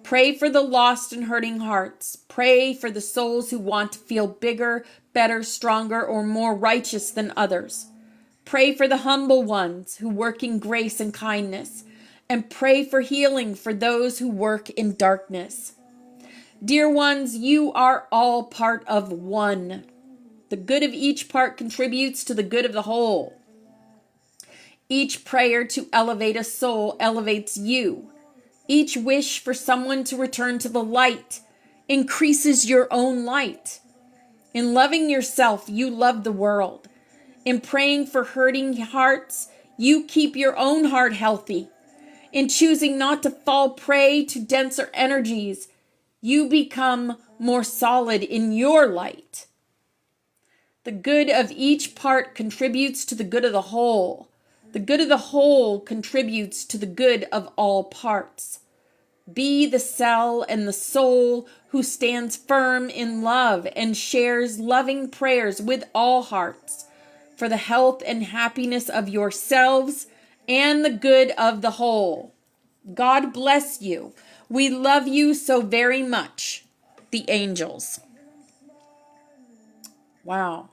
Pray for the lost and hurting hearts. Pray for the souls who want to feel bigger, better, stronger, or more righteous than others. Pray for the humble ones who work in grace and kindness. And pray for healing for those who work in darkness. Dear ones, you are all part of one. The good of each part contributes to the good of the whole. Each prayer to elevate a soul elevates you. Each wish for someone to return to the light increases your own light. In loving yourself, you love the world. In praying for hurting hearts, you keep your own heart healthy. In choosing not to fall prey to denser energies, you become more solid in your light. The good of each part contributes to the good of the whole. The good of the whole contributes to the good of all parts. Be the cell and the soul who stands firm in love and shares loving prayers with all hearts for the health and happiness of yourselves and the good of the whole. God bless you. We love you so very much. The angels. Wow.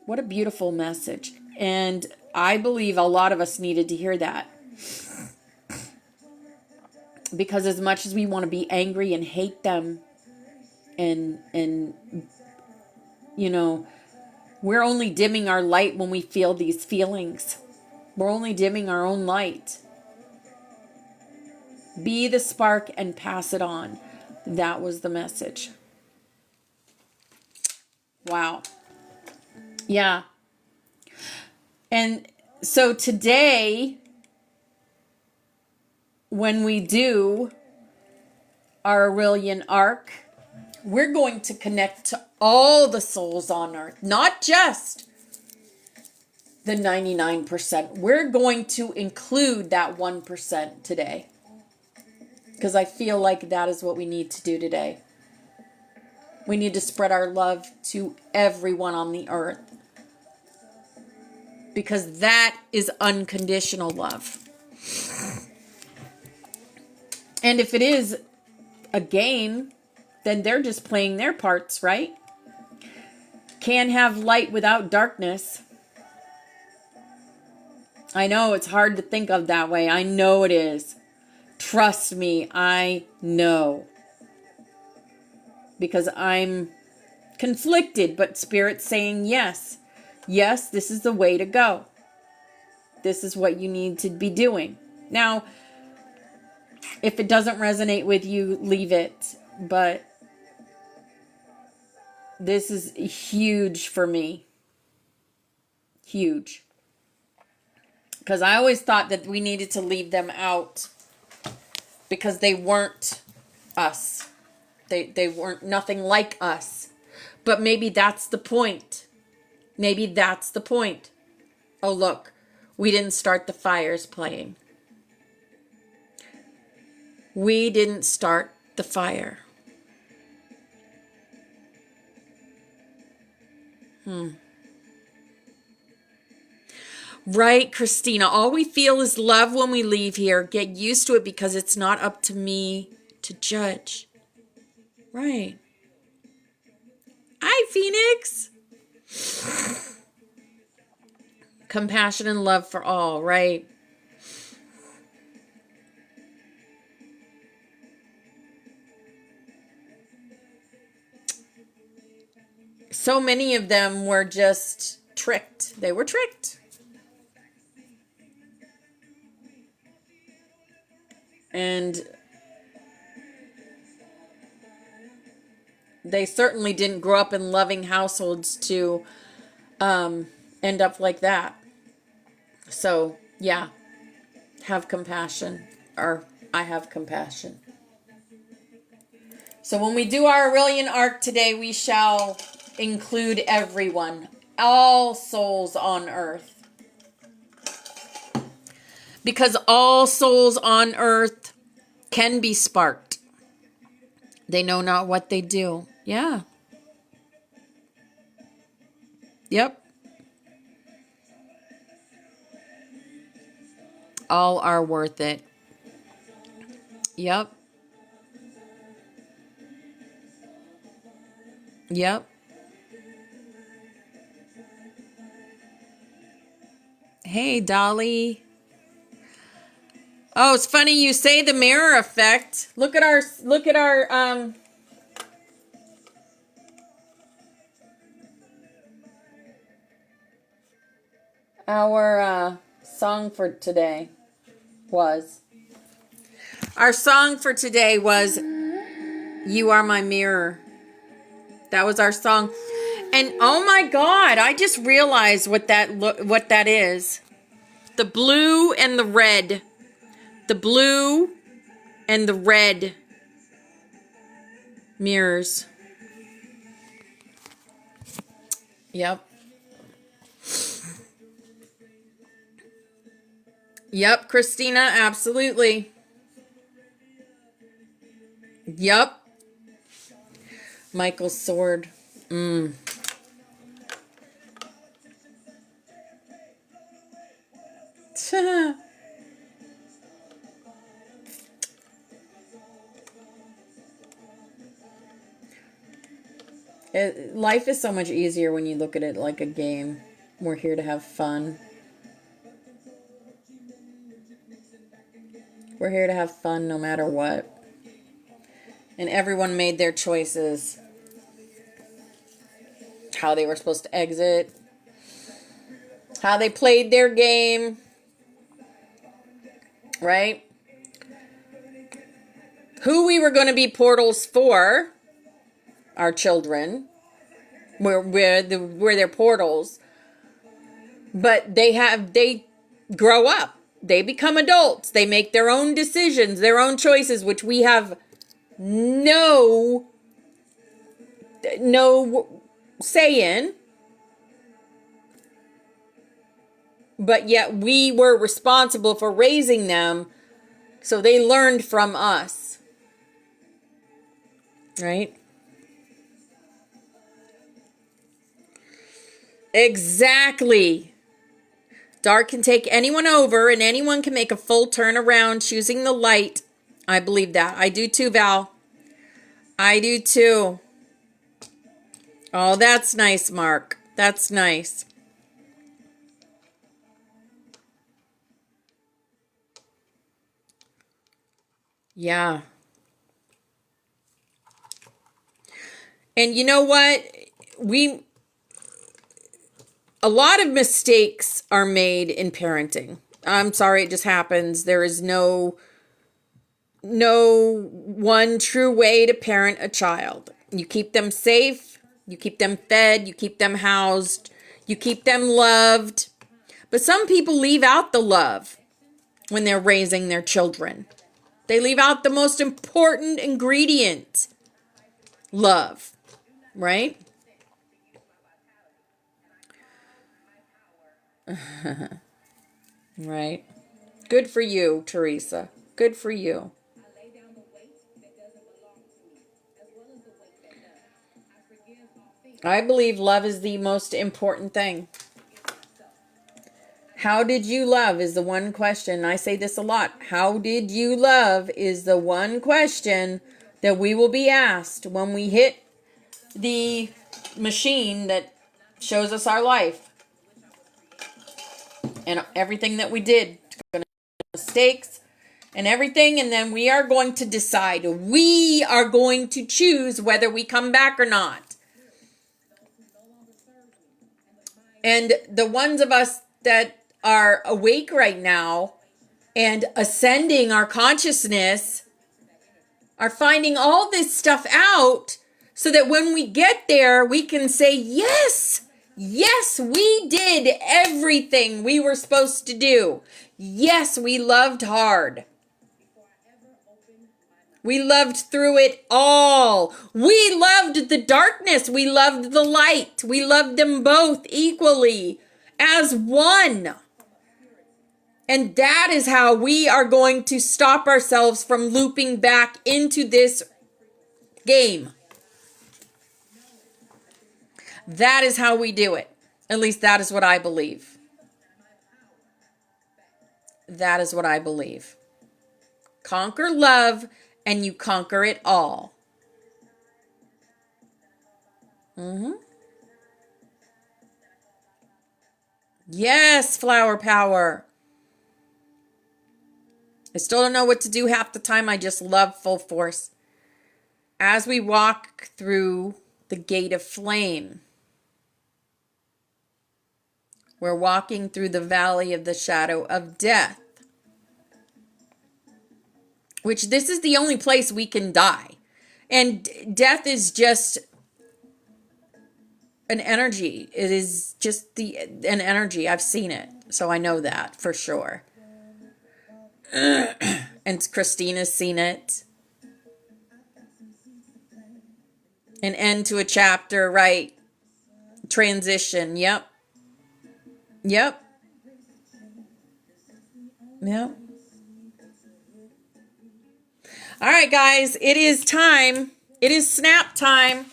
What a beautiful message. And I believe a lot of us needed to hear that. Because as much as we want to be angry and hate them and you know, we're only dimming our light when we feel these feelings. We're only dimming our own light. Be the spark and pass it on. That was the message. Wow. Yeah. And so today, when we do our Aurelian arc, we're going to connect to all the souls on earth, not just the 99%. We're going to include that 1% today, because I feel like that is what we need to do today. We need to spread our love to everyone on the earth, because that is unconditional love. And if it is a game, then they're just playing their parts, right? Can't have light without darkness. I know it's hard to think of that way. I know it is. Trust me, I know. Because I'm conflicted, but Spirit's saying yes. Yes, this is the way to go. This is what you need to be doing. Now, if it doesn't resonate with you, leave it. But this is huge for me. Huge. Because I always thought that we needed to leave them out, because they weren't us. They weren't nothing like us. But maybe that's the point. Maybe that's the point. Oh, look. We didn't start the fires playing. We didn't start the fire. Right, Christina. All we feel is love when we leave here. Get used to it, because it's not up to me to judge. Right. Hi, Phoenix. Compassion and love for all, right? So many of them were just tricked. They were tricked. And they certainly didn't grow up in loving households to end up like that. So, yeah, have compassion, or I have compassion. So when we do our Aurelian arc today, we shall include everyone, all souls on earth. Because all souls on earth can be sparked. They know not what they do. Yeah. Yep. All are worth it. Yep. Yep. Hey, Dolly. Oh, it's funny you say the mirror effect. Look at our song for today was. Our song for today was You Are My Mirror. That was our song. And oh my God, I just realized what that is. The blue and the red. The blue and the red mirrors. Yep. Yep, Christina, absolutely. Yep. Michael's sword. Life is so much easier when you look at it like a game. We're here to have fun. We're here to have fun no matter what. And everyone made their choices. How they were supposed to exit. How they played their game. Right? Who we were going to be portals for. Our children. We're their portals. But they grow up. they become adults. They make their own decisions, their own choices, which we have no say in. But yet we were responsible for raising them, so they learned from us. Right? Exactly. Dark can take anyone over, and anyone can make a full turn around, choosing the light. I believe that. I do too, Val. I do too. Oh, that's nice, Mark. That's nice. Yeah. And you know what? A lot of mistakes are made in parenting. I'm sorry, it just happens. There is no one true way to parent a child. You keep them safe, you keep them fed, you keep them housed, you keep them loved. But some people leave out the love when they're raising their children. They leave out the most important ingredient, love, right? Right. Good for you, Teresa. Good for you. I believe love is the most important thing. How did you love is the one question. I say this a lot. How did you love is the one question that we will be asked when we hit the machine that shows us our life. And everything that we did, mistakes and everything, and then we are going to decide. We are going to choose whether we come back or not. And the ones of us that are awake right now and ascending our consciousness are finding all this stuff out so that when we get there, we can say, yes, yes, we did everything we were supposed to do. Yes, we loved hard. We loved through it all. We loved the darkness. We loved the light. We loved them both equally as one. And that is how we are going to stop ourselves from looping back into this game. That is how we do it. At least that is what I believe. That is what I believe. Conquer love and you conquer it all. Yes, flower power. I still don't know what to do half the time. I just love full force. As we walk through the gate of flame, we're walking through the valley of the shadow of death. Which this is the only place we can die. And death is just an energy. It is just an energy. I've seen it. So I know that for sure. And Christina's seen it. An end to a chapter, right? Transition. Yep. Yep. Yep. All right, guys. It is time. It is snap time.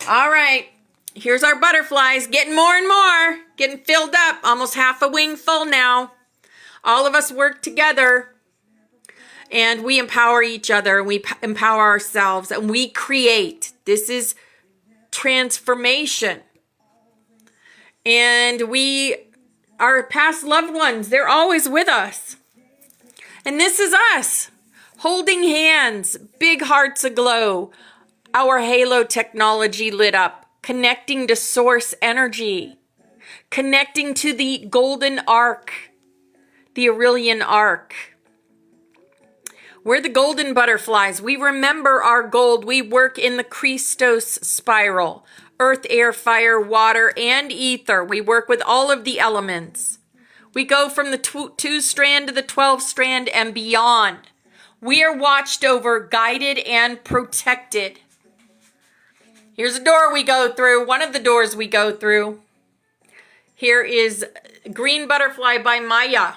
All right. Here's our butterflies. Getting more and more. Getting filled up. Almost half a wing full now. All of us work together. And we empower each other. We empower ourselves. And we create. This is transformation. And our past loved ones, they're always with us. And this is us. Holding hands. Big hearts aglow. Our halo technology lit up. Connecting to source energy. Connecting to the golden arc. The Aurelian arc. We're the golden butterflies. We remember our gold. We work in the Christos spiral. Earth, air, fire, water, and ether. We work with all of the elements. We go from the 2-strand to the 12-strand and beyond. We are watched over, guided, and protected. Here's a door we go through, one of the doors we go through. Here is Green Butterfly by Maya.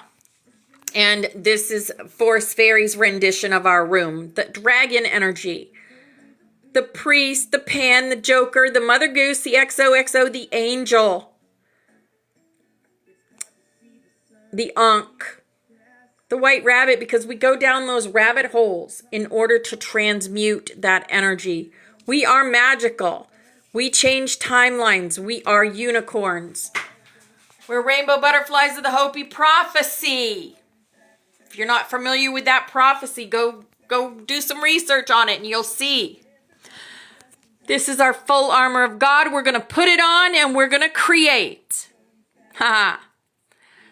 And this is Forest Fairy's rendition of our room. The dragon energy. The priest, the pan, the joker, the mother goose, the XOXO, the angel. The Ankh, the white rabbit, because we go down those rabbit holes in order to transmute that energy. We are magical. We change timelines. We are unicorns. We're rainbow butterflies of the Hopi prophecy. If you're not familiar with that prophecy, go do some research on it and you'll see. This is our full armor of God. We're going to put it on and we're going to create. Ha.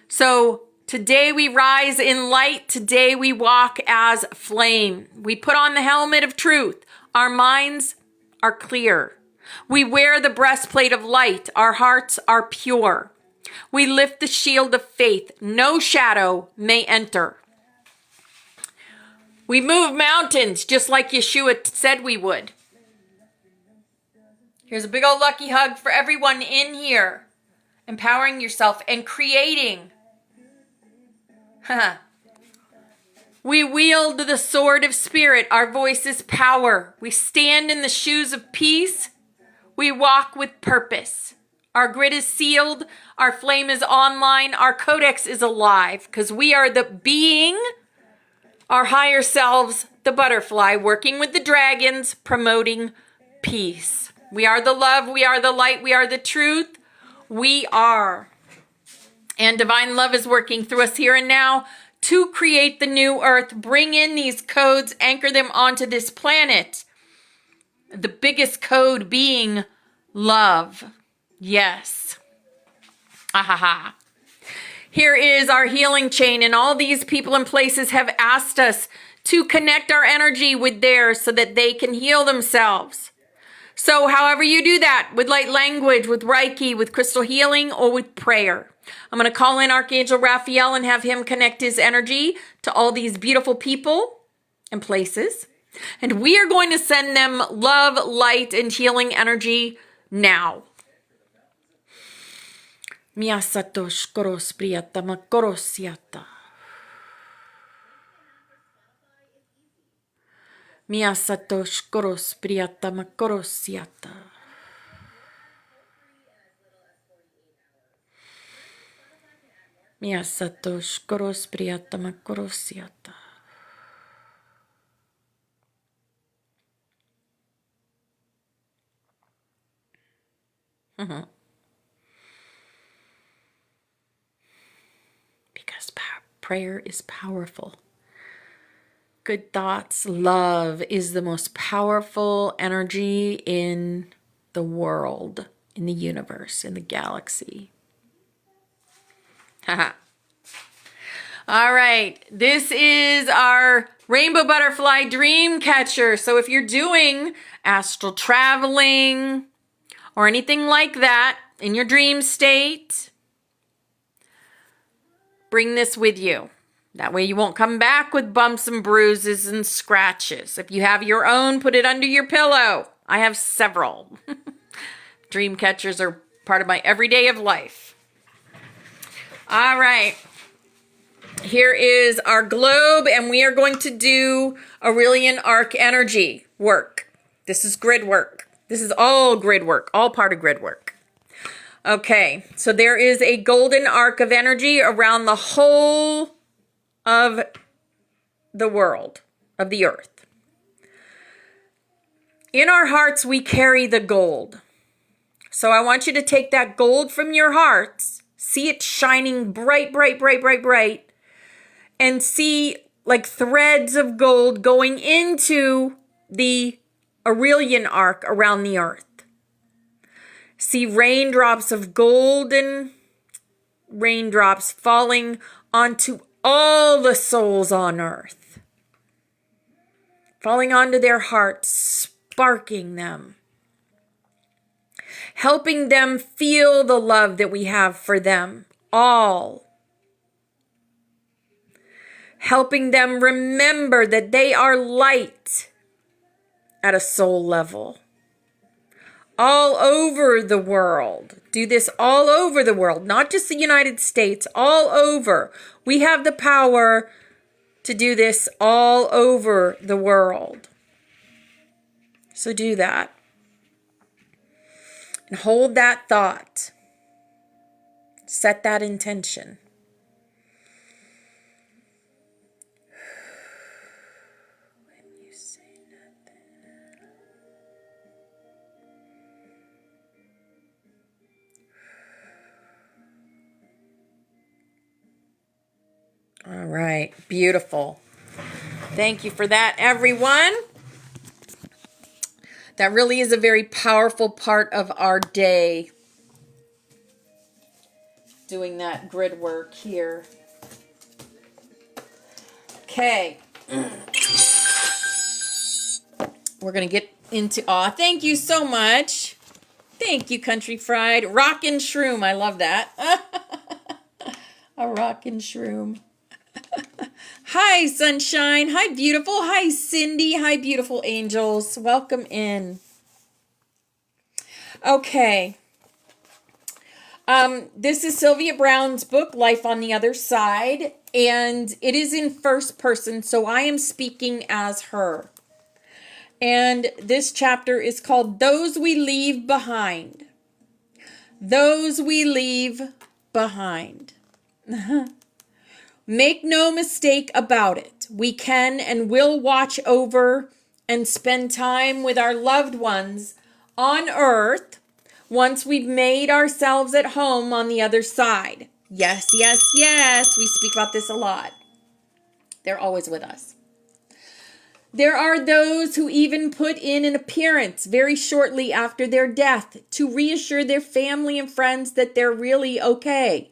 So today we rise in light. Today we walk as flame. We put on the helmet of truth. Our minds are clear. We wear the breastplate of light. Our hearts are pure. We lift the shield of faith. No shadow may enter. We move mountains just like Yeshua said we would. Here's a big old lucky hug for everyone in here. Empowering yourself and creating. We wield the sword of spirit. Our voice is power. We stand in the shoes of peace. We walk with purpose. Our grid is sealed. Our flame is online. Our codex is alive because we are the being, our higher selves, the butterfly, working with the dragons, promoting peace. We are the love. We are the light. We are the truth. We are. And divine love is working through us here and now to create the new earth, bring in these codes, anchor them onto this planet. The biggest code being love. Yes. Ahaha. Here is our healing chain, and all these people and places have asked us to connect our energy with theirs so that they can heal themselves. So however you do that, with light language, with Reiki, with crystal healing, or with prayer. I'm going to call in Archangel Raphael and have him connect his energy to all these beautiful people and places. And we are going to send them love, light, and healing energy now. Miasatosh koros priyata makorosiata. Miasatosh koros priyata makorosiata. Miasatosh koros priyata makorosiata. Because prayer is powerful. Good thoughts, love is the most powerful energy in the world, in the universe, in the galaxy. Haha. All right, this is our rainbow butterfly dream catcher. So if you're doing astral traveling or anything like that in your dream state, bring this with you. That way you won't come back with bumps and bruises and scratches. If you have your own, put it under your pillow. I have several. Dream catchers are part of my everyday of life. All right. Here is our globe, and we are going to do Aurelian arc energy work. This is grid work. This is all grid work, all part of grid work. Okay, so there is a golden arc of energy around the whole of the world, of the earth. In our hearts, we carry the gold. So I want you to take that gold from your hearts, see it shining bright, bright, bright, bright, bright, and see like threads of gold going into the Aurelian arc around the earth. See raindrops of golden raindrops falling onto all the souls on earth, falling onto their hearts, sparking them, helping them feel the love that we have for them all helping them remember that they are light at a soul level. All over the world. Do this all over the world, not just the United States, all over. We have the power to do this all over the world. So do that. And hold that thought. Set that intention. When you say nothing. All right, beautiful. Thank you for that, everyone. That really is a very powerful part of our day. Doing that grid work here. Okay. We're going to get into, thank you so much. Thank you, Country Fried. Rockin' Shroom, I love that. A rockin' shroom. Hi, Sunshine. Hi, beautiful. Hi, Cindy. Hi, beautiful angels. Welcome in. Okay. This is Sylvia Browne's book, Life on the Other Side, and it is in first person, so I am speaking as her. And this chapter is called Those We Leave Behind. Those we leave behind. Make no mistake about it. We can and will watch over and spend time with our loved ones on earth once we've made ourselves at home on the other side. Yes, yes, yes. We speak about this a lot. They're always with us. There are those who even put in an appearance very shortly after their death to reassure their family and friends that they're really okay.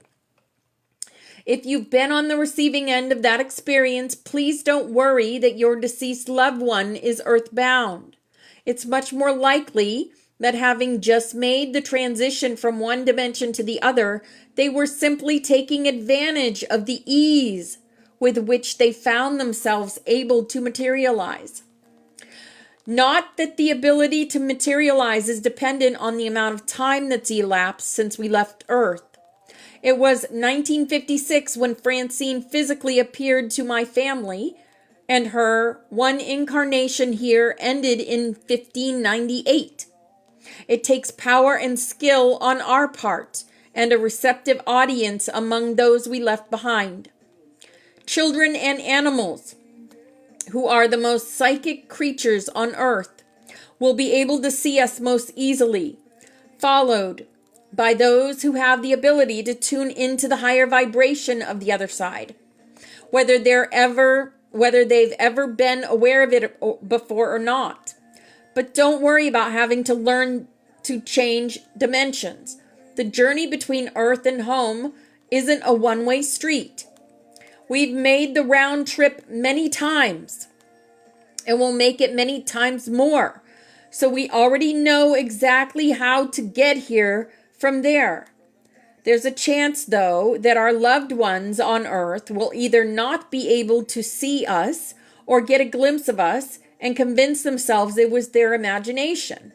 If you've been on the receiving end of that experience, please don't worry that your deceased loved one is earthbound. It's much more likely that having just made the transition from one dimension to the other, they were simply taking advantage of the ease with which they found themselves able to materialize. Not that the ability to materialize is dependent on the amount of time that's elapsed since we left Earth. It was 1956 when Francine physically appeared to my family, and her one incarnation here ended in 1598. It takes power and skill on our part and a receptive audience among those we left behind. Children and animals, who are the most psychic creatures on earth, will be able to see us most easily, followed by those who have the ability to tune into the higher vibration of the other side, whether they've ever been aware of it before or not. But don't worry about having to learn to change dimensions. The journey between Earth and home isn't a one-way street. We've made the round trip many times, and we'll make it many times more. So we already know exactly how to get here from there. There's a chance, though, that our loved ones on Earth will either not be able to see us or get a glimpse of us and convince themselves it was their imagination.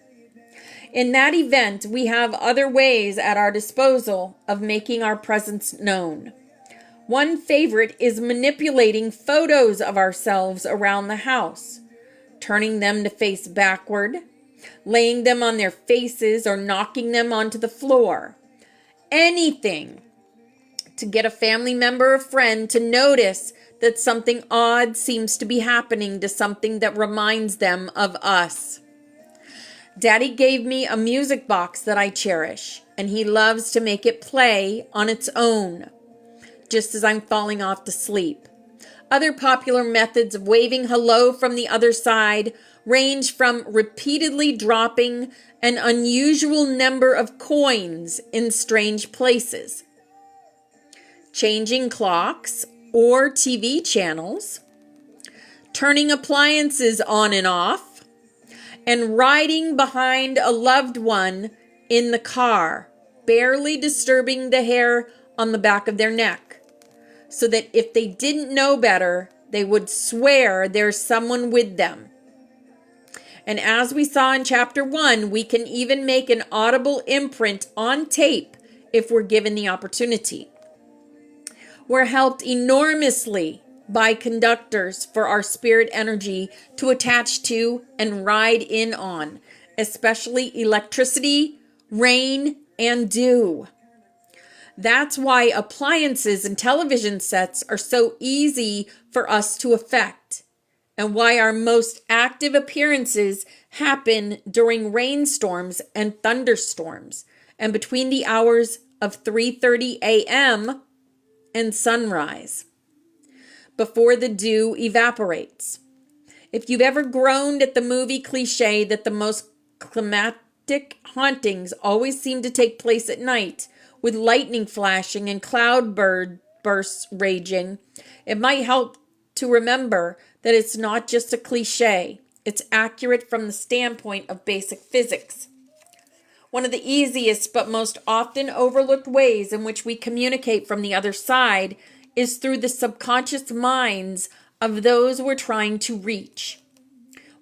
In that event, we have other ways at our disposal of making our presence known. One favorite is manipulating photos of ourselves around the house, turning them to face backward, laying them on their faces, or knocking them onto the floor. Anything to get a family member or friend to notice that something odd seems to be happening to something that reminds them of us. Daddy gave me a music box that I cherish, and he loves to make it play on its own, just as I'm falling off to sleep. Other popular methods of waving hello from the other side range from repeatedly dropping an unusual number of coins in strange places, changing clocks or TV channels, turning appliances on and off, and riding behind a loved one in the car, barely disturbing the hair on the back of their neck. so that if they didn't know better, they would swear there's someone with them. And as we saw in chapter 1, we can even make an audible imprint on tape if we're given the opportunity. We're helped enormously by conductors for our spirit energy to attach to and ride in on, especially electricity, rain, and dew. That's why appliances and television sets are so easy for us to affect, and why our most active appearances happen during rainstorms and thunderstorms, and between the hours of 3:30 a.m. and sunrise, before the dew evaporates. If you've ever groaned at the movie cliche that the most climatic hauntings always seem to take place at night, with lightning flashing and cloud bursts raging, it might help to remember that it's not just a cliche. It's accurate from the standpoint of basic physics. One of the easiest but most often overlooked ways in which we communicate from the other side is through the subconscious minds of those we're trying to reach.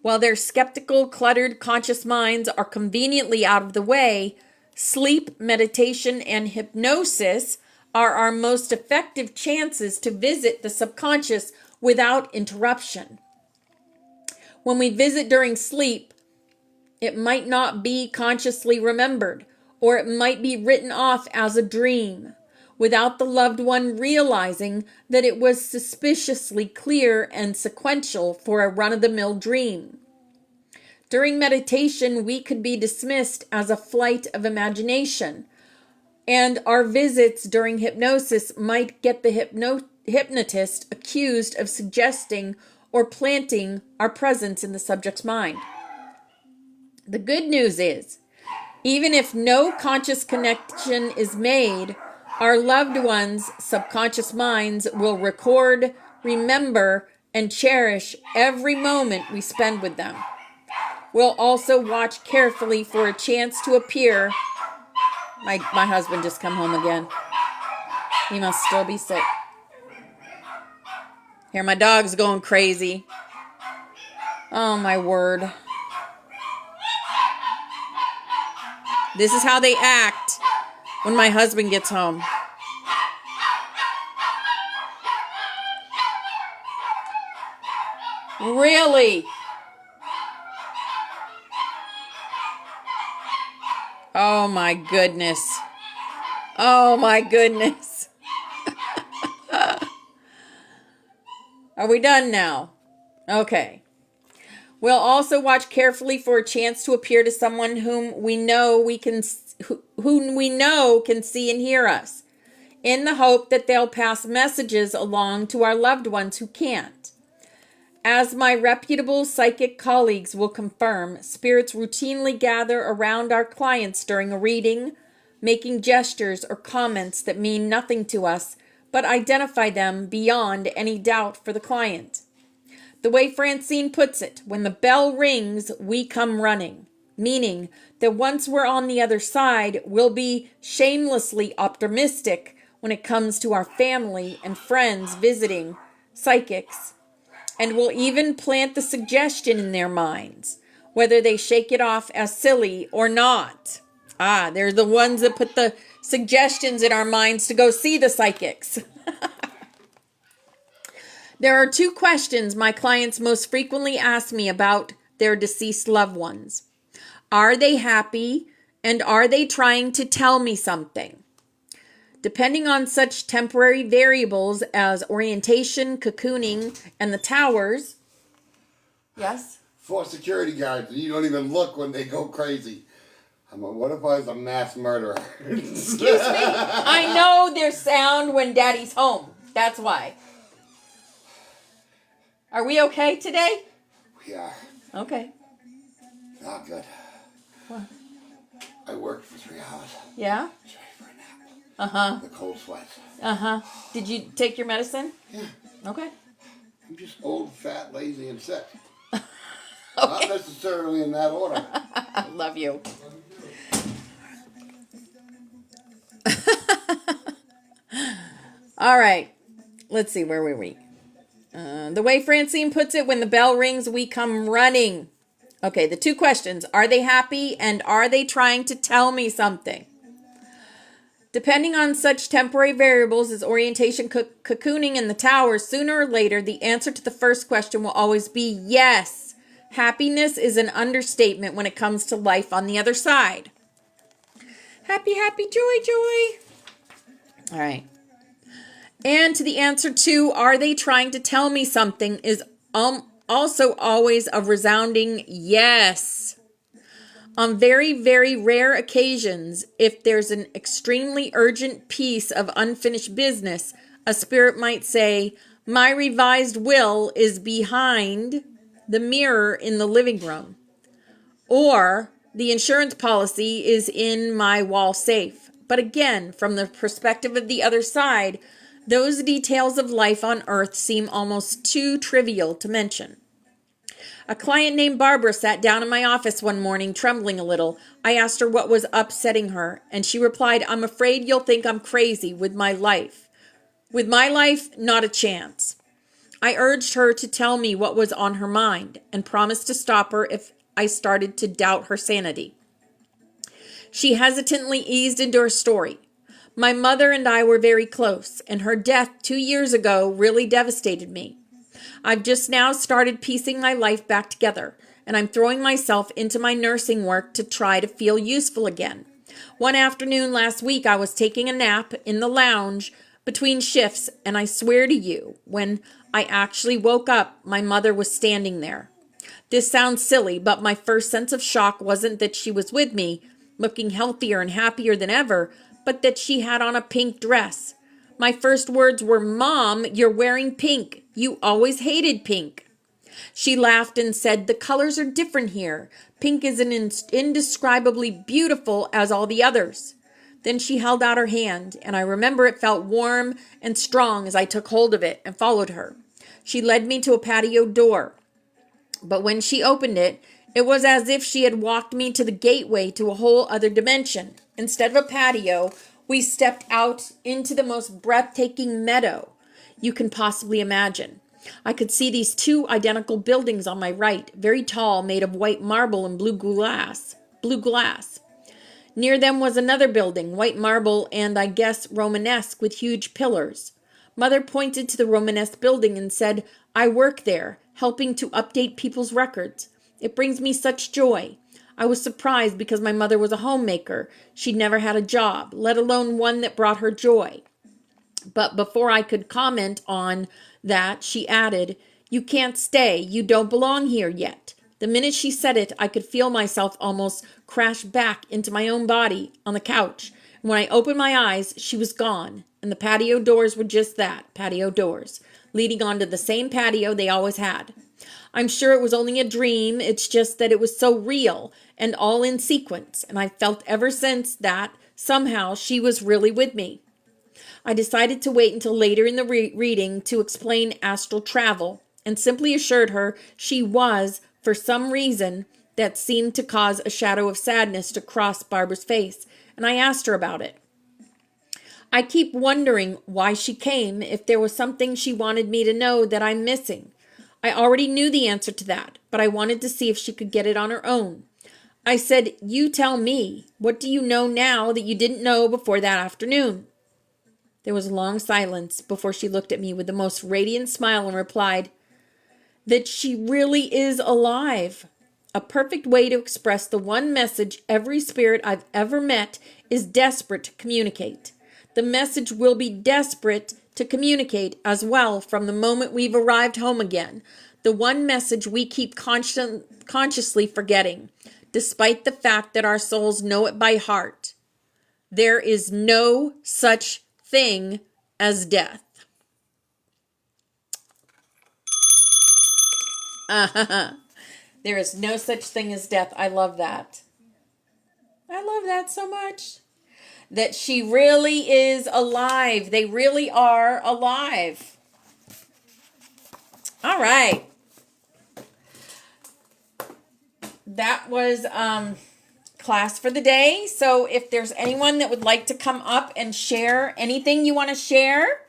While their skeptical, cluttered conscious minds are conveniently out of the way, sleep, meditation, and hypnosis are our most effective chances to visit the subconscious without interruption. When we visit during sleep, it might not be consciously remembered, or it might be written off as a dream, without the loved one realizing that it was suspiciously clear and sequential for a run-of-the-mill dream. During meditation, we could be dismissed as a flight of imagination, and our visits during hypnosis might get the hypnotist accused of suggesting or planting our presence in the subject's mind. The good news is, even if no conscious connection is made, our loved ones' subconscious minds will record, remember, and cherish every moment we spend with them. We'll also watch carefully for a chance to appear. My husband just come home again. He must still be sick. Here, my dog's going crazy. Oh, my word. This is how they act when my husband gets home. Really? Oh my goodness. Oh my goodness. Are we done now? Okay. We'll also watch carefully for a chance to appear to someone whom we know can see and hear us, in the hope that they'll pass messages along to our loved ones who can't. As my reputable psychic colleagues will confirm, spirits routinely gather around our clients during a reading, making gestures or comments that mean nothing to us, but identify them beyond any doubt for the client. The way Francine puts it, when the bell rings, we come running, meaning that once we're on the other side, we'll be shamelessly optimistic when it comes to our family and friends visiting psychics, and we'll even plant the suggestion in their minds, whether they shake it off as silly or not. They're the ones that put the suggestions in our minds to go see the psychics. There are 2 questions my clients most frequently ask me about their deceased loved ones. Are they happy, and are they trying to tell me something? Depending on such temporary variables as orientation, cocooning, and the towers. Yes? 4 security guards, and you don't even look when they go crazy. I'm like, what if I was a mass murderer? Excuse me? I know there's sound when Daddy's home. That's why. Are we okay today? We are. Okay. Not good. What? I worked for 3 hours. Yeah? Just ready for a nap. Uh-huh. The cold sweat. Uh-huh. Did you take your medicine? Yeah. Okay. I'm just old, fat, lazy, and sick. Okay. Not necessarily in that order. I love you. All right. let's see, where were we? The way Francine puts it, when the bell rings, we come running. Okay, the two questions. Are they happy and are they trying to tell me something? Depending on such temporary variables as orientation, cocooning, and the tower, sooner or later, the answer to the first question will always be yes. Happiness is an understatement when it comes to life on the other side. Happy, happy, joy, joy. All right. And to the answer to, are they trying to tell me something, is also always a resounding yes. On very, very rare occasions, if there's an extremely urgent piece of unfinished business, a spirit might say, my revised will is behind the mirror in the living room. Or, the insurance policy is in my wall safe. But again, from the perspective of the other side, those details of life on earth seem almost too trivial to mention. A client named Barbara sat down in my office one morning, trembling a little. I asked her what was upsetting her, and she replied, I'm afraid you'll think I'm crazy with my life. With my life, not a chance. I urged her to tell me what was on her mind, and promised to stop her if I started to doubt her sanity. She hesitantly eased into her story. My mother and I were very close, and her death 2 years ago really devastated me. I've just now started piecing my life back together, and I'm throwing myself into my nursing work to try to feel useful again. One afternoon last week, I was taking a nap in the lounge between shifts, and I swear to you, when I actually woke up, my mother was standing there. This sounds silly, but my first sense of shock wasn't that she was with me, looking healthier and happier than ever, but that she had on a pink dress. My first words were, Mom, you're wearing pink. You always hated pink. She laughed and said, the colors are different here. Pink is indescribably beautiful as all the others. Then she held out her hand, and I remember it felt warm and strong as I took hold of it and followed her. She led me to a patio door, but when she opened it, it was as if she had walked me to the gateway to a whole other dimension. Instead of a patio, we stepped out into the most breathtaking meadow you can possibly imagine. I could see these two identical buildings on my right, very tall, made of white marble and blue glass. Near them was another building, white marble and, I guess, Romanesque with huge pillars. Mother pointed to the Romanesque building and said, I work there, helping to update people's records. It brings me such joy. I was surprised because my mother was a homemaker. She'd never had a job, let alone one that brought her joy. But before I could comment on that, she added, You can't stay. You don't belong here yet. The minute she said it, I could feel myself almost crash back into my own body on the couch. And when I opened my eyes, she was gone. And the patio doors were just that, patio doors, leading onto the same patio they always had. I'm sure it was only a dream. It's just that it was so real and all in sequence. And I felt ever since that somehow she was really with me. I decided to wait until later in the reading to explain astral travel and simply assured her she was, for some reason, that seemed to cause a shadow of sadness to cross Barbara's face, and I asked her about it. I keep wondering why she came, if there was something she wanted me to know that I'm missing. I already knew the answer to that, but I wanted to see if she could get it on her own. I said, You tell me, what do you know now that you didn't know before that afternoon? There was a long silence before she looked at me with the most radiant smile and replied, That she really is alive. A perfect way to express the one message every spirit I've ever met is desperate to communicate. The message will be desperate to communicate as well from the moment we've arrived home again. The one message we keep consciously forgetting, despite the fact that our souls know it by heart. There is no such thing as death. There is no such thing as death. I love that. I love that so much. That she really is alive. They really are alive. All right. That was class for the day. So if there's anyone that would like to come up and share anything you want to share,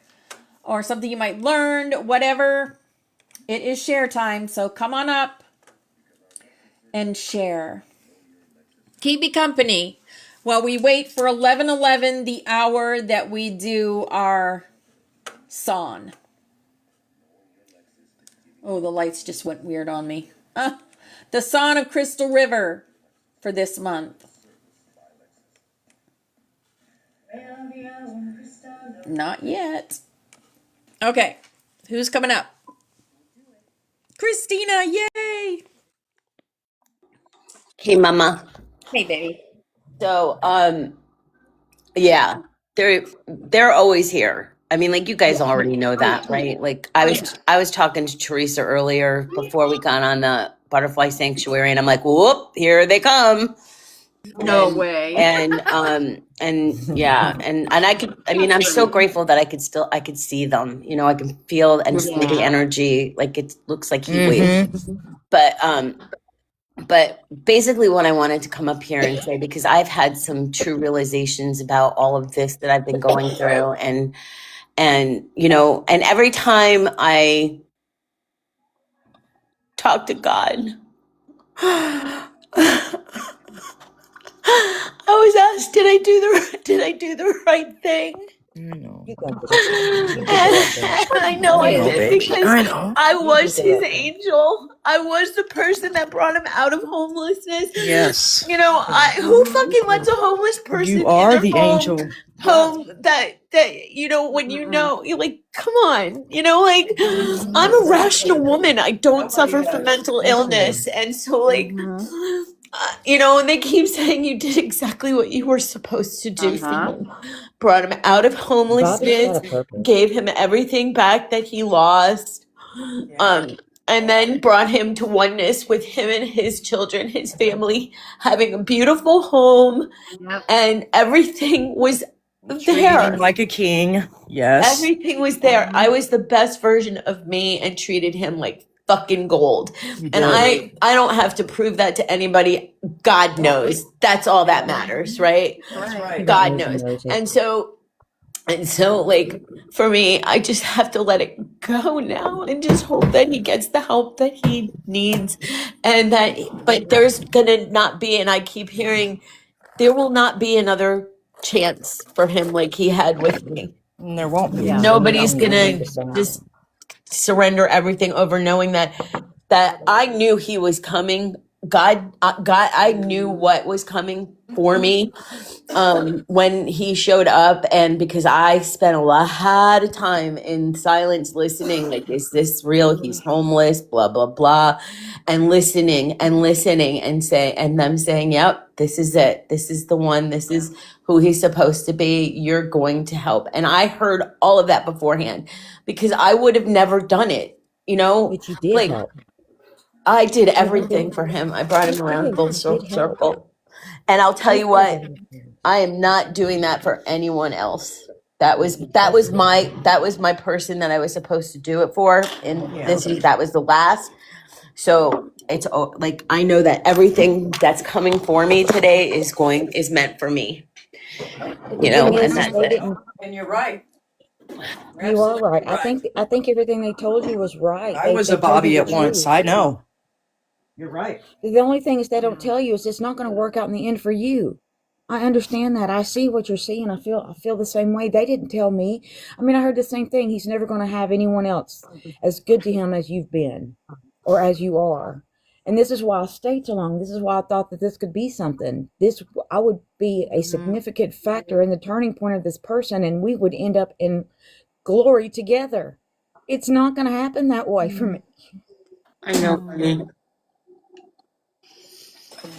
or something you might learn, whatever. It is share time, so come on up and share. Keep me company while we wait for 11:11, the hour that we do our song. Oh, the lights just went weird on me. The Song of Crystal River for this month. Not yet. Okay, who's coming up? Christina, yay! Hey, Mama. Hey, baby. So, yeah, they're always here. I mean, like you guys already know that, right? Like I was talking to Teresa earlier before we got on the Butterfly Sanctuary, and I'm like, whoop, here they come. No way. And yeah, and I mean, I'm so grateful that I could see them. You know, I can feel and see the energy. Like it looks like heat waves. But basically what I wanted to come up here and say, because I've had some true realizations about all of this that I've been going through, and you know, and every time I talk to God, I was asked, did I do the right thing? No. And I know I did, because I was his angel. I was the person that brought him out of homelessness. Yes. You know, who fucking lets a homeless person You are in their the angel. home that you know, when you know, you're like, come on, you know, like I'm a rational woman. I don't suffer from mental illness, and so like you know, and they keep saying you did exactly what you were supposed to do for him. Brought him out of homelessness, gave him everything back that he lost, and then brought him to oneness with him and his children, his family, having a beautiful home, and everything was there. Like a king. Yes. Everything was there. I was the best version of me and treated him like fucking gold. And I don't have to prove that to anybody. God knows. That's all that matters, right? God knows. And so like for me, I just have to let it go now and just hope that he gets the help that he needs, and that, but there's gonna not be, and I keep hearing there will not be another chance for him like he had with me. And there won't be. Nobody's gonna just surrender everything over, knowing that I knew he was coming. God, I knew what was coming for me when he showed up, and because I spent a lot of time in silence listening, like, is this real? He's homeless, blah blah blah, and listening and them saying, yep, this is it, this is the one, this is who he's supposed to be, you're going to help. And I heard all of that beforehand, because I would have never done it, you know. But you did like help. I did everything for him. I brought him around full circle. And I'll tell you what, I am not doing that for anyone else. That was my person that I was supposed to do it for. And that was the last. So it's like, I know that everything that's coming for me today is meant for me. You know, and that's it. And you're right. You are right. I think everything they told you was right. I was a Bobby at once. I know. You're right. The only thing is they don't tell you is it's not going to work out in the end for you. I understand that. I see what you're seeing. I feel the same way. They didn't tell me. I mean, I heard the same thing. He's never going to have anyone else as good to him as you've been or as you are. And this is why I stayed so long. This is why I thought that this could be something. I would be a significant factor in the turning point of this person, and we would end up in glory together. It's not going to happen that way for me. I know.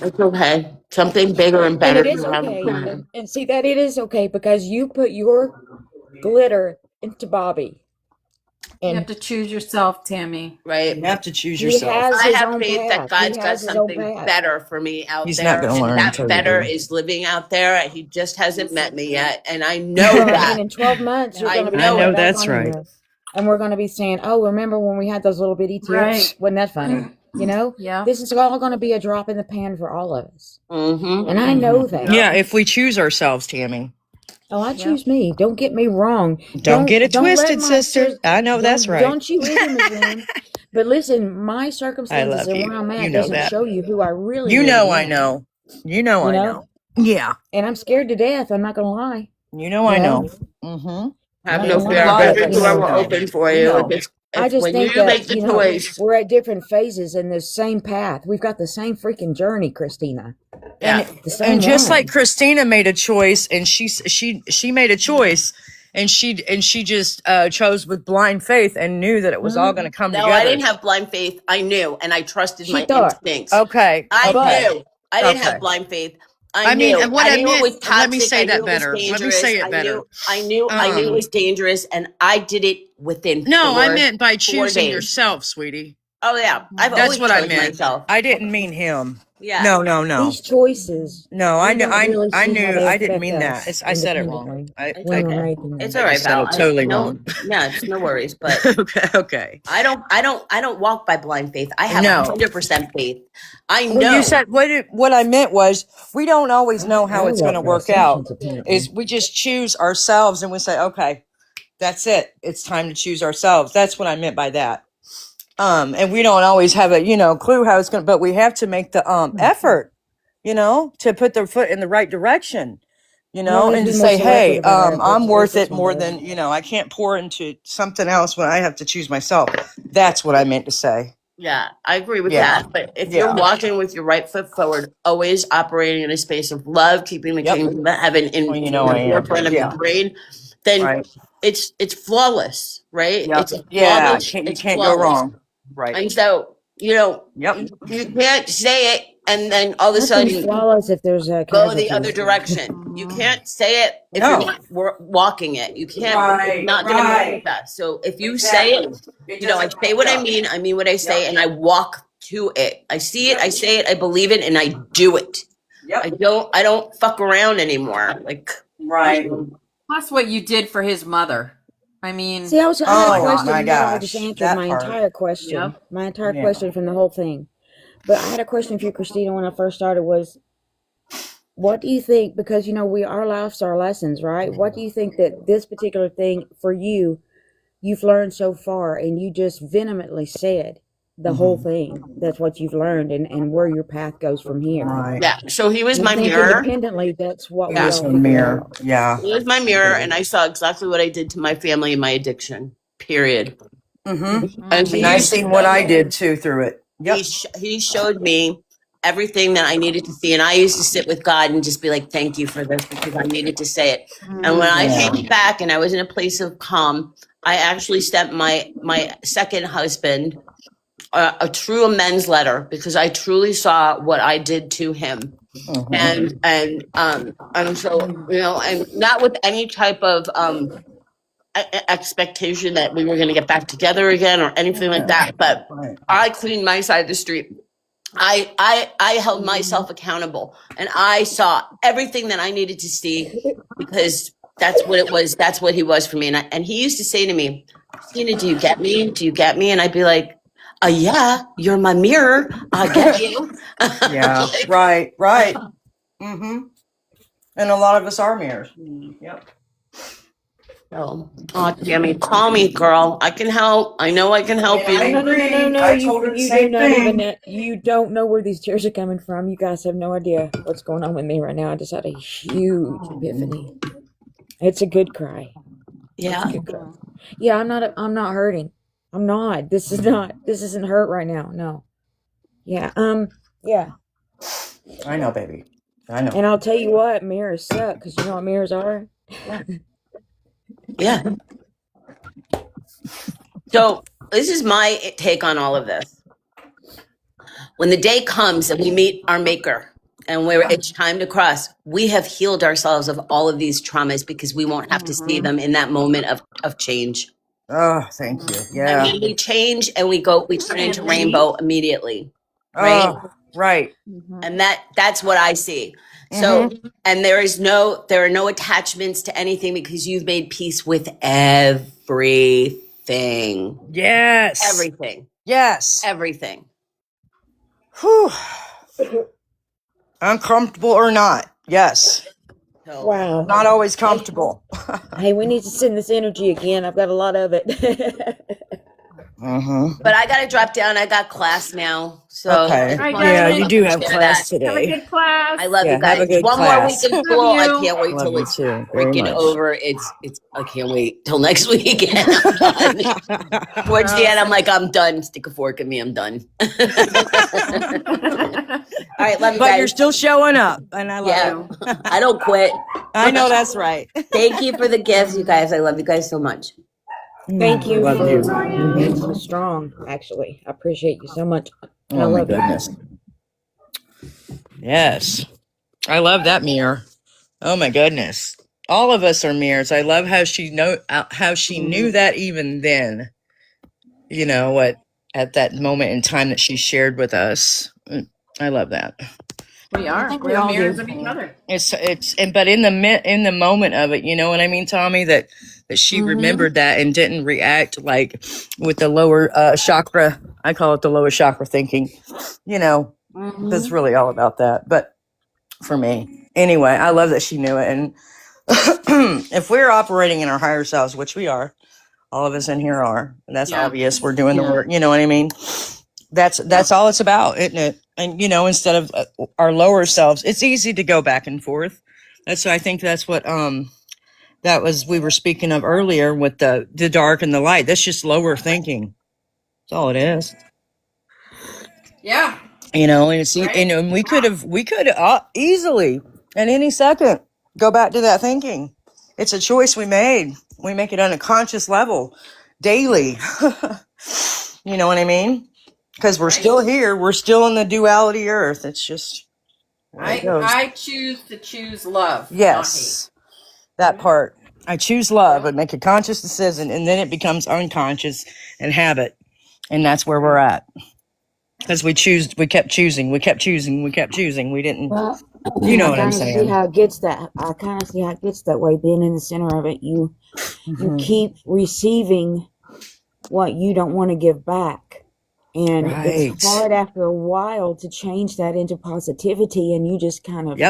It's okay. Something bigger and better. And it is okay. And see that it is okay, because you put your glitter into Bobby. And You have to choose yourself, Tammy. Right. You have to choose he yourself. has I his have own faith path. that God's He got has his own something path. better for me out He's there. not gonna learn And that until you better do. is living out there. He just hasn't met me yet. And I know Well, that. and in 12 months, you're I going to be know going back that's on right. here, and we're going to be saying, oh, remember when we had those little bitty tips? Right. Wasn't that funny? You know? Yeah. This is all going to be a drop in the pan for all of us. Mm-hmm. And I know that. Yeah, if we choose ourselves, Tammy. Oh, I choose me. Don't get me wrong. Don't get it Don't let twisted, my sister. I know that's right. Don't you either, Miss Lynn. But listen, my I circumstances love and you. where I'm You at know doesn't that. show you who I really, You really know I am. know. You know You I know? know. Yeah. And I'm scared to death. I'm not gonna lie. You know I know. Mm-hmm. Have Not no gonna A fear. lie. lot of But Every you us door will know, know. open for We you. know. I just When think you that, make the choice. we're at different phases in this same path. We've got the same freaking journey, Christina. Yeah. The same And just line. like Christina made a choice, and she made a choice, and she just chose with blind faith and knew that it was all going to come No, together. I didn't have blind faith. I knew, and I trusted She my thought. instincts. Okay. I Okay. knew. I didn't Okay. have blind faith. I mean, and what I I knew it meant, was toxic. let me say I knew that it was better. Let me dangerous. say it better. I knew it was dangerous, and I did it within No, I 4 meant by 4 choosing days. yourself, sweetie. Oh yeah, I've That's always what I chose meant. myself. I didn't mean him. Yeah. No. These choices. No, we I knew. don't really I see how knew. they I didn't affect mean that. us I said it wrong. independently It's when we're okay. making them. It's all right, just said Val. it totally No, wrong. yeah, it's no worries. But Okay. I don't walk by blind faith. I have No. 100% faith. I know. Well, you said what I meant was we don't always know how I it's going to walk by work out. assumptions, apparently. Is we just choose ourselves and we say, okay, that's it. It's time to choose ourselves. That's what I meant by that. And we don't always have a clue how it's going to, but we have to make the effort, to put their foot in the right direction, Well, and be to more say, hey, selective about our I'm efforts. worth This it one more does. than, I can't pour into something else when I have to choose myself. That's what I meant to say. Yeah, I agree with Yeah. that. But if you're Yeah. walking with your right foot forward, always operating in a space of love, keeping the Yep. kingdom of heaven in Well, the I am. forefront of Yeah. your brain, then Right. it's flawless, right? Yep. It's Yeah. flawless. You It's can't go flawless. wrong. Right. And so, Yep. you can't say it and then all of a Nothing's sudden flawless if there's a go the other casualties. direction. You can't say it if No. you're not walking it. You can't. Right, It's not going to right. manifest. So if you say it, I say what I mean. I mean what I say, and I walk to it. I see it. I say it. I believe it, and I do it. I Yep. don't fuck around anymore. Like Right. Plus what you did for his mother. I mean, See, I had a Oh, question. my Y'all just gosh, answered that my part. entire question. Yep. My entire Yeah. question from the whole thing. But I had a question for you, Christina, when I first started was, what do you think, because, our lives are lessons, right? What do you think that this particular thing for you, you've learned so far, and you just vehemently said the whole thing. That's what you've learned and where your path goes from here. Right. yeah. So he was I my think mirror. independently, that's what It we was all a figure mirror. out. Yeah. He was my mirror, and I saw exactly what I did to my family and my addiction. Period. Mm-hmm. And And I seen what I did too through it. Yep. he showed me everything that I needed to see. And I used to sit with God and just be like, thank you for this, because I needed to say it. And when I Yeah. came back and I was in a place of calm, I actually sent my second husband a true amends letter, because I truly saw what I did to him. Mhm. And so, and not with any type of expectation that we were going to get back together again or anything like that. But Right. I cleaned my side of the street. I held myself accountable, and I saw everything that I needed to see, because that's what it was. That's what he was for me. And he used to say to me, Christina, do you get me? Do you get me? And I'd be like, yeah, you're my mirror. I get you. Yeah. Right. Right. Mm-hmm. And a lot of us are mirrors. Yep. Oh, Tammy, call me, girl. I can help. I know I can help Yeah, I you. agree. No. I told her the You do same not thing. even. You don't know where these tears are coming from. You guys have no idea what's going on with me right now. I just had a huge epiphany. It's a good cry. Yeah. Yeah, I'm not hurting. I'm not. This isn't hurt right now. No. Yeah. Yeah. I know, baby. I know. And I'll tell you what, mirrors suck, because you know what mirrors are? Yeah. So this is my take on all of this. When the day comes and we meet our maker and where it's time to cross, we have healed ourselves of all of these traumas, because we won't have to see them in that moment of change. Oh, thank you. And Yeah. then we change and we turn into rainbow immediately. Right. Oh, right. And that's what I see. So, and there are no attachments to anything, because you've made peace with everything. Yes. Everything. Yes. Everything. Whew. Uncomfortable or not. Yes. So Wow. Not always comfortable. Hey, we need to send this energy again. I've got a lot of it. but I gotta drop down. I got class now. So Okay. just Right, wanted Yeah, to you darling. do share have that. class Have a today. good class. I love Yeah, you have a guys. good One more class. week in Love school. I you. can't wait Love till you it's too, very freaking much. over. It's I can't wait till next week. And I'm done. Towards the end, I'm like, I'm done. Stick a fork in me. I'm done. All right, love you But guys. you're still showing up, and I love Yeah, it. I don't quit. I know that's right. Thank you for the gifts, you guys. I love you guys so much. Thank you Love for you. being so strong, actually. I appreciate you so much. And I Oh my love you. goodness. Yes. I love that mirror. Oh my goodness. All of us are mirrors. I love how she knew that even then. You know what, at that moment in time that she shared with us. I love that. We are. think We're we all all mirrors do. of each other. But in the moment of it, you know what I mean, Tommy, that she remembered that and didn't react like with the lower chakra. I call it the lower chakra thinking, you know, that's really all about that. But for me, anyway, I love that she knew it. And if we're operating in our higher selves, which we are, all of us in here are, and that's obvious. We're doing the work. You know what I mean? That's all it's about, isn't it? And you know, instead of our lower selves, it's easy to go back and forth. I think that's what that was we were speaking of earlier with the dark and the light. That's just lower thinking. That's all it is. Yeah. You know, and it's Right. and we could easily at any second go back to that thinking. It's a choice we made. We make it on a conscious level daily. You know what I mean? Because we're still here. We're still in the duality earth. It's just where it goes. I choose to choose love. Yes, that part. I choose love and make a conscious decision, and then it becomes unconscious and habit, and that's where we're at. Because we kept choosing. We didn't. Well, You know I what I'm kind of see saying? how it gets that. I kind of see how it gets that way. Being in the center of it, you keep receiving what you don't want to give back, and it's hard after a while to change that into positivity. And you just kind of,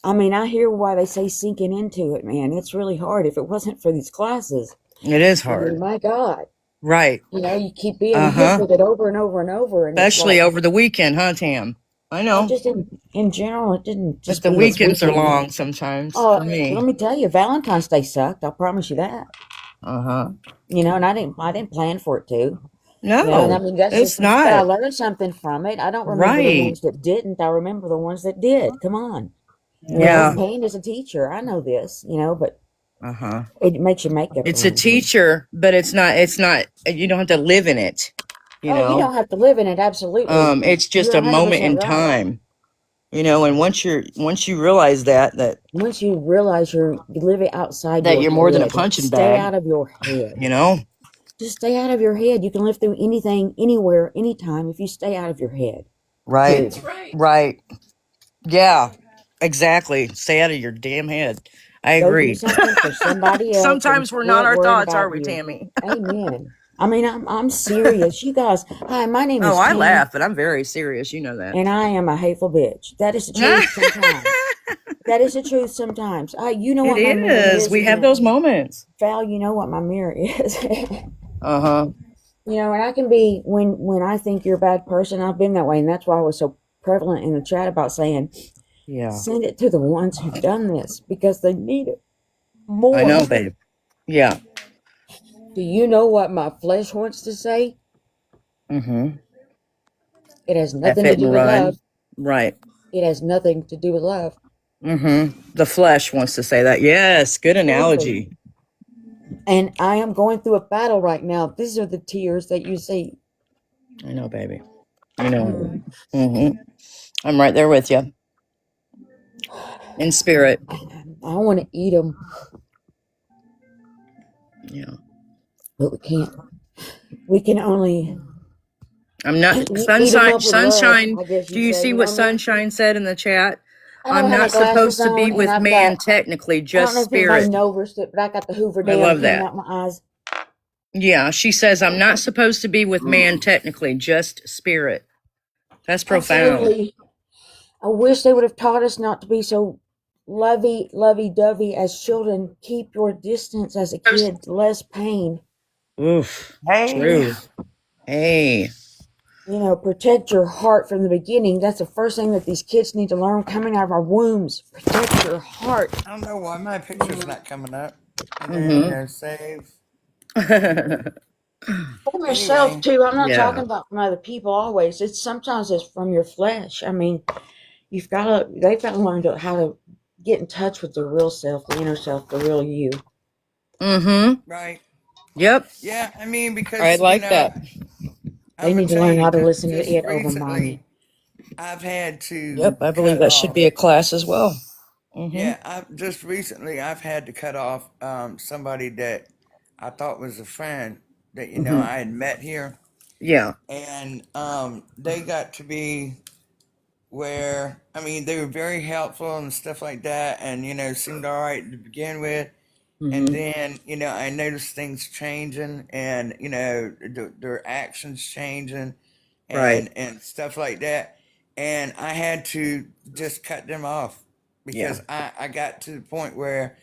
I mean, I hear why they say sinking into it, man. It's really hard. If it wasn't for these classes, It is I mean, hard. my God, Right. you know, you keep being hit with it over and over and over, and it's Especially like, over the weekend, huh, Tam? I know. just in general, it didn't But just the be this weekends are weekend. long sometimes Oh, for me. let me tell you, Valentine's Day sucked. I promise you that. You know, and I didn't plan for it to. No, You know, and I mean that's it's just. But I not. learned something from it. I don't remember the ones that didn't. I remember the ones that did. Come on, you know, pain is a teacher. I know this. You know, but it makes you make it. It's a teacher, but it's not. You don't have to live in it. You know, you don't have to live in it. Absolutely. it's just You're a moment 100% in right. time. You know, and once you realize that once you realize you're living outside that your you're more than a head, punching stay bag. out of your head. You know, just stay out of your head. You can live through anything, anywhere, anytime if you stay out of your head. right? That's right. Right. Yeah. Exactly. Stay out of your damn head. I Go agree. do something for somebody else. Sometimes and we're not quit our worrying thoughts, are about we, you. Tammy? Amen. I mean, I'm serious. You guys, hi, my name is Oh, I Tammy, laugh, but I'm very serious. You know that. and I am a hateful bitch. That is the truth sometimes. That is the truth sometimes. You know what my mirror is. We have those moments. Val, you know what my mirror is. Uh-huh. You know, and I can be, when I think you're a bad person, I've been that way, and that's why I was so prevalent in the chat about saying, send it to the ones who've done this, because they need it more. I know, babe. Yeah. Do you know what my flesh wants to say? Mm-hmm. It has nothing to do with love. Right. It has nothing to do with love. Mm-hmm. The flesh wants to say that. Yes, good analogy. And I am going through a battle right now. These are the tears that you see. I know, baby. I know. Mm-hmm. I'm right there with you. In spirit. I want to eat them. Yeah. But we can't. We can only... I'm not... Sunshine. Do you see what Sunshine said in the chat? I'm not supposed to be with man technically, just spirit. I don't know if anybody knows it, but I got the Hoover down coming out my eyes. Yeah, she says, I'm not supposed to be with man technically, just spirit. That's profound. Absolutely. I wish they would have taught us not to be so lovey-dovey as children. Keep your distance as a kid. Less pain. Oof. Hey. True. Hey. You know, protect your heart from the beginning. That's the first thing that these kids need to learn coming out of our wombs. Protect your heart. I don't know why my picture's not coming up. And then, Mm-hmm. save. From yourself Anyway, too. I'm not Yeah. talking about from other people always. It's sometimes it's from your flesh. I mean, they've got to learn how to get in touch with the real self, the inner self, the real you. Mm-hmm. right. Yep. Yeah, I mean, I because, like that. I They would need to tell learn you, how to listen to just it over mommy. recently, I've had to Yep. I believe cut that should off. be a class as well. Mm-hmm. Yeah, just recently I've had to cut off somebody that I thought was a friend that Mm-hmm. I had met here, Yeah. and they got to be where I mean they were very helpful and stuff like that, and seemed all right to begin with, and Mm-hmm. then I noticed things changing, and their actions changing, Right. and stuff like that, and I had to just cut them off Yeah. because I got to the point where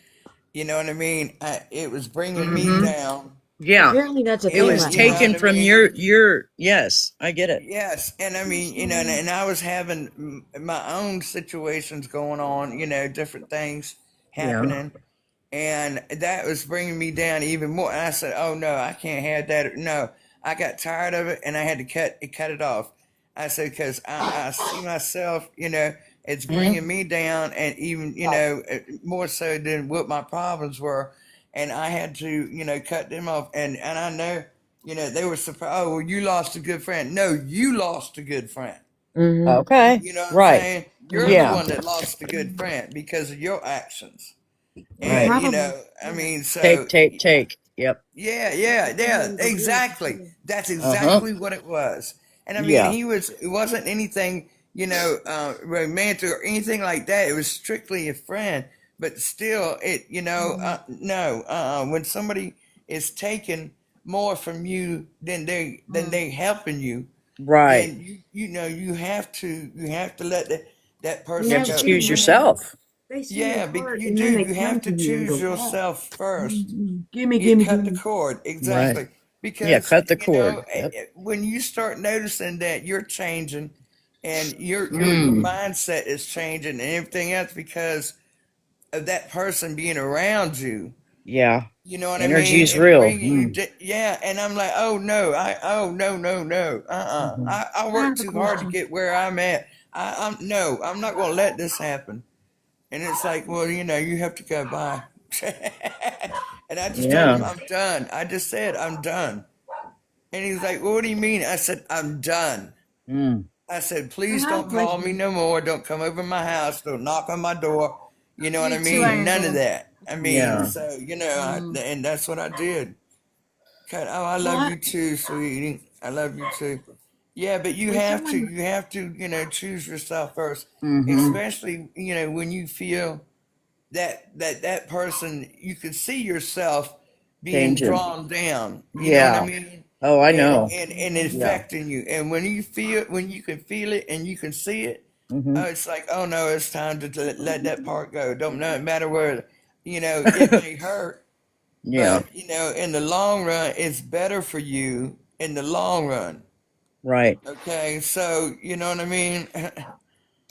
you know what I mean. It was bringing me Mm-hmm. down, Yeah. Apparently, that's a It thing and was right you know now. taken what I from mean. your yes, I get it. Yes, and I mean, and I was having my own situations going on, different things Yeah. happening, and that was bringing me down even more. And I said, "Oh no, I can't have that." No, I got tired of it, and I had to cut it off. I said because I see myself, it's bringing Mm-hmm. me down, and even more so than what my problems were, and I had to cut them off, and I know. They were surprised. Oh, well, you lost a good friend. No, you lost a good friend. Mm-hmm. Okay. You know what I'm Right. saying? You're the Mm-hmm. Yeah. one that lost a good friend because of your actions. Right. And, Probably. I mean, so, Take. Yep. yeah, exactly. That's Uh-huh. exactly what it was. And I mean, Yeah. it wasn't anything, romantic or anything like that. It was strictly a friend. But still, no, when somebody is taking more from you than they helping you, Right. then you have to let that You You have person have to go. to. choose You have, yourself. They see your yeah, heart, you and do. then they You come have to to you and choose go, "Oh, yourself first. gimme, You gimme, cut the gimme." cord Right. exactly Yeah, because cut the cord. Yep. when you start noticing that you're changing and your Mm. mindset is changing and everything else because of that person being around you. Yeah. You know what I mean? Energy's And real. bringing you, Mm. yeah. And I'm like, oh no, oh no, no, no, Mm-hmm. I I worked have a too hard to question. get where I'm at. No, I'm not gonna let this happen. And it's like, well, you have to go by. And I just told him Yeah. I'm done. I just said I'm done. And he was like, well, what do you mean? I said, I'm done. Mm. I said, I please have a don't call me question. no more. Don't come over my house. Don't knock on my door. You know what I You too, mean? None of Angel. that. I mean, Yeah. so, Mm. and that's what I did. Oh, I love What? you too, sweetie. I love you too. Yeah, but When someone. you have to, choose yourself first, Mm-hmm. especially, when you feel that person, you can see yourself being Changing. drawn down. You know what I Yeah. mean? Oh, I And know. and Yeah. affecting you. And when you can feel it and you can see it, Mm-hmm. it's like, oh no, it's time to let that part go. Don't no matter where, it may hurt, Yeah. but in the long run, it's better for you in the long run. Right. Okay, so you know what I mean.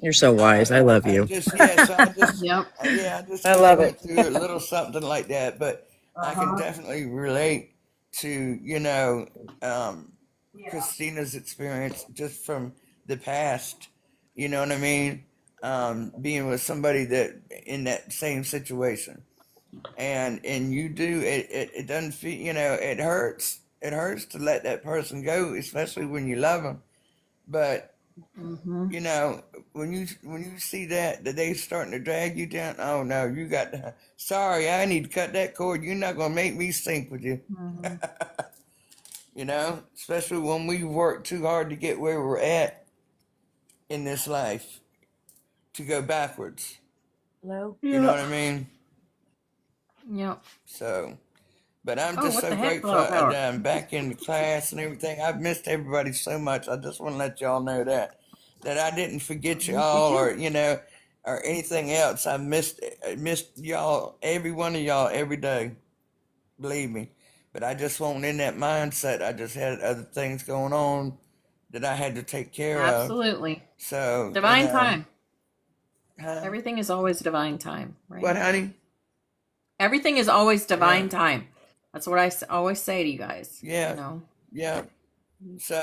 You're so wise. I love I you. just yeah, so Yep. I just I kind of love it. went through a little something like that, but I can Uh-huh. definitely relate to um, Christina's experience just from the past. You know what I mean? Being with somebody that in that same situation, and you do it doesn't feel it hurts. It hurts to let that person go, especially when you love them. But Mm-hmm. you know, when you see that they starting to drag you down, oh no, you got to. Sorry, I need to cut that cord. You're not gonna make me sink with you. Mm-hmm. Especially when we work too hard to get where we're at in this life to go backwards. Hello? You know Yep. what I mean? Yep. So, but I'm Oh, just what so the heck, grateful flower that power? I'm back in the class and everything. I've missed everybody so much. I just want to let y'all know that I didn't forget Miss you y'all, too. or anything else. I missed y'all, every one of y'all, every day. Believe me. But I just wasn't in that mindset. I just had other things going on that I had to take care of. Absolutely. So Divine time. Huh? Everything is always divine time, right? What, honey? Everything is always divine time. That's what I always say to you guys. Yeah. You know? Yeah. So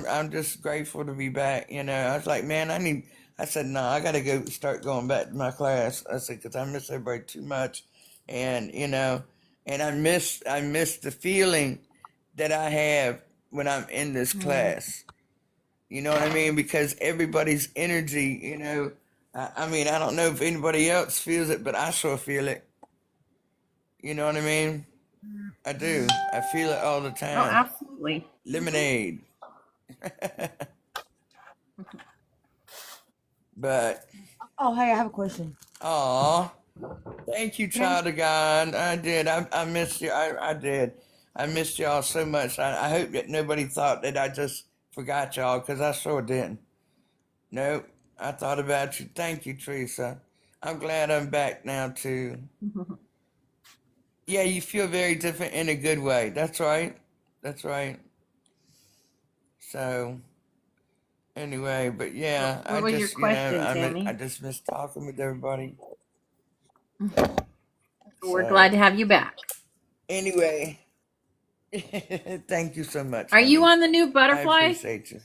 I'm just grateful to be back. You know, I was like, man, I said, no, I got to start going back to my class. I said, because I miss everybody too much. And, you know, and I miss the feeling that I have when I'm in this class. You know what I mean? Because everybody's energy, you know, I mean, I don't know if anybody else feels it, but I sure feel it. You know what I mean? I do. I feel it all the time. Oh, absolutely. Lemonade. But Oh, hey, I have a question. aw, thank you, child of God. I did. I missed you. I did. I missed y'all so much. I hope that nobody thought that I just forgot y'all, because I sure didn't. Nope. I thought about you. Thank you, Teresa. I'm glad I'm back now too. Yeah, you feel very different in a good way. That's right. That's right. So anyway, but yeah, What was your question, Tammy? I just miss talking with everybody. We're glad to have you back. Anyway, thank you so much. Are you on the new butterfly? I appreciate you.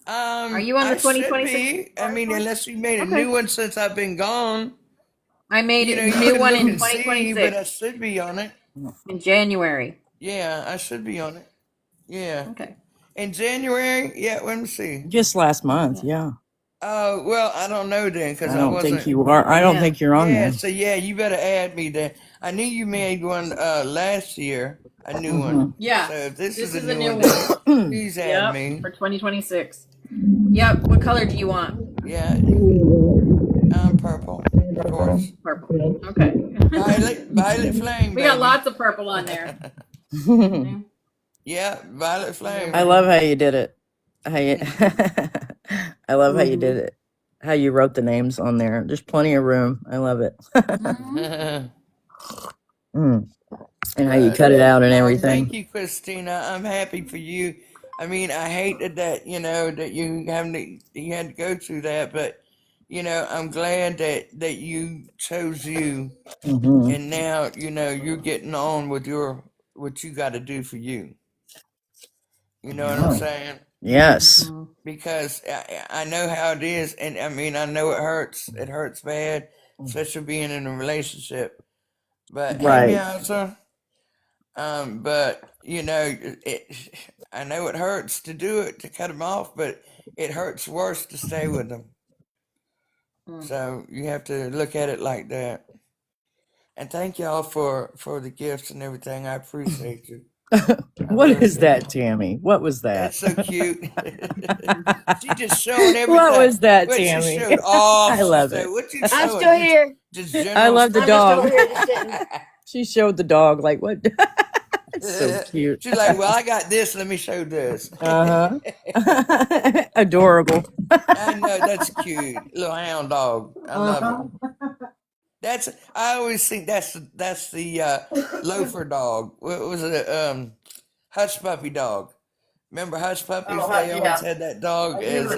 Are you on the 2026? I mean, unless you made a new one since I've been gone. I made You know, a you new can one look in and see, 2026 but I should be on it. in January. Yeah, I should be on it. Yeah. Okay. In January? Yeah, let me see. Just last month, yeah. Oh, well, I don't know then, because I I don't wasn't. think you are. I don't Yeah. think you're on Yeah, there. so yeah, you better add me there. I knew you made one last year, a new one. Yeah. So if this is is a a new new one, one. please add Yep, me. for 2026. Yep. What color do you want? Yeah, purple, of course. Purple. Okay. Violet flame, We got baby. lots of purple on there. Yeah, violet flame. I love how you did it. I love how you did it. How you wrote the names on there. There's plenty of room. I love it. And how you cut it out and everything. Thank you, Christina. I'm happy for you. I mean, I hated that, you know, that you had to go through that, but you know, I'm glad that you chose you, and now you know you're getting on with what you got to do for you. You know what I'm saying? Yes. Because I know how it is, and I mean, I know it hurts. It hurts bad, especially being in a relationship. But Right. hey, Meowser. But you know, I know it hurts to do it, to cut them off, but it hurts worse to stay with them. So you have to look at it like that. And thank y'all for the gifts and everything. I appreciate you. What is that, Tammy? What was that? That's so cute. She just showing everything. What was that, What Tammy? she showed off. I love it. What you I'm showing? still here. Just I love the I'm dog. just over here just sitting. She showed the dog like what? It's so cute. She's like, well, I got this. Let me show this. Adorable. I know, that's cute. Little hound dog. I love it. I always think that's the loafer dog. What was it? Hush puppy dog. Remember hush puppies? They always had that dog as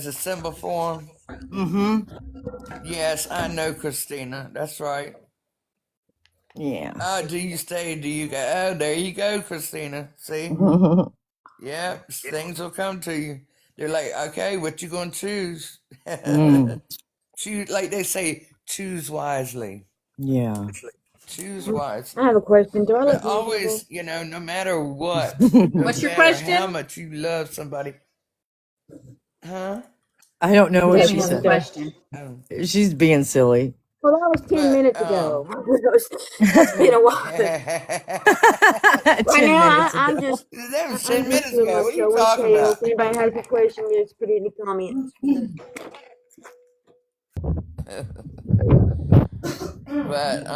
a symbol for them. Yes, I know, Christina. That's right. Yeah. Oh, do you stay? Do you go? Oh, there you go, Christina. See? Yeah, things will come to you. They're like, okay, what you gonna choose? Choose, like they say, choose wisely. Yeah. Choose wisely. I have a question. Do I look But always, you know, no matter what, What's your question? how much you love somebody. Huh? I don't know what Tammy she has a said. question. She's being silly. Well, that was 10 minutes ago. It's been a while. 10 Right now, minutes I'm ago. just. That was I'm 10 minutes just doing ago. my What are you show and talking tell. about? If anybody has a question, just put it in the comments. But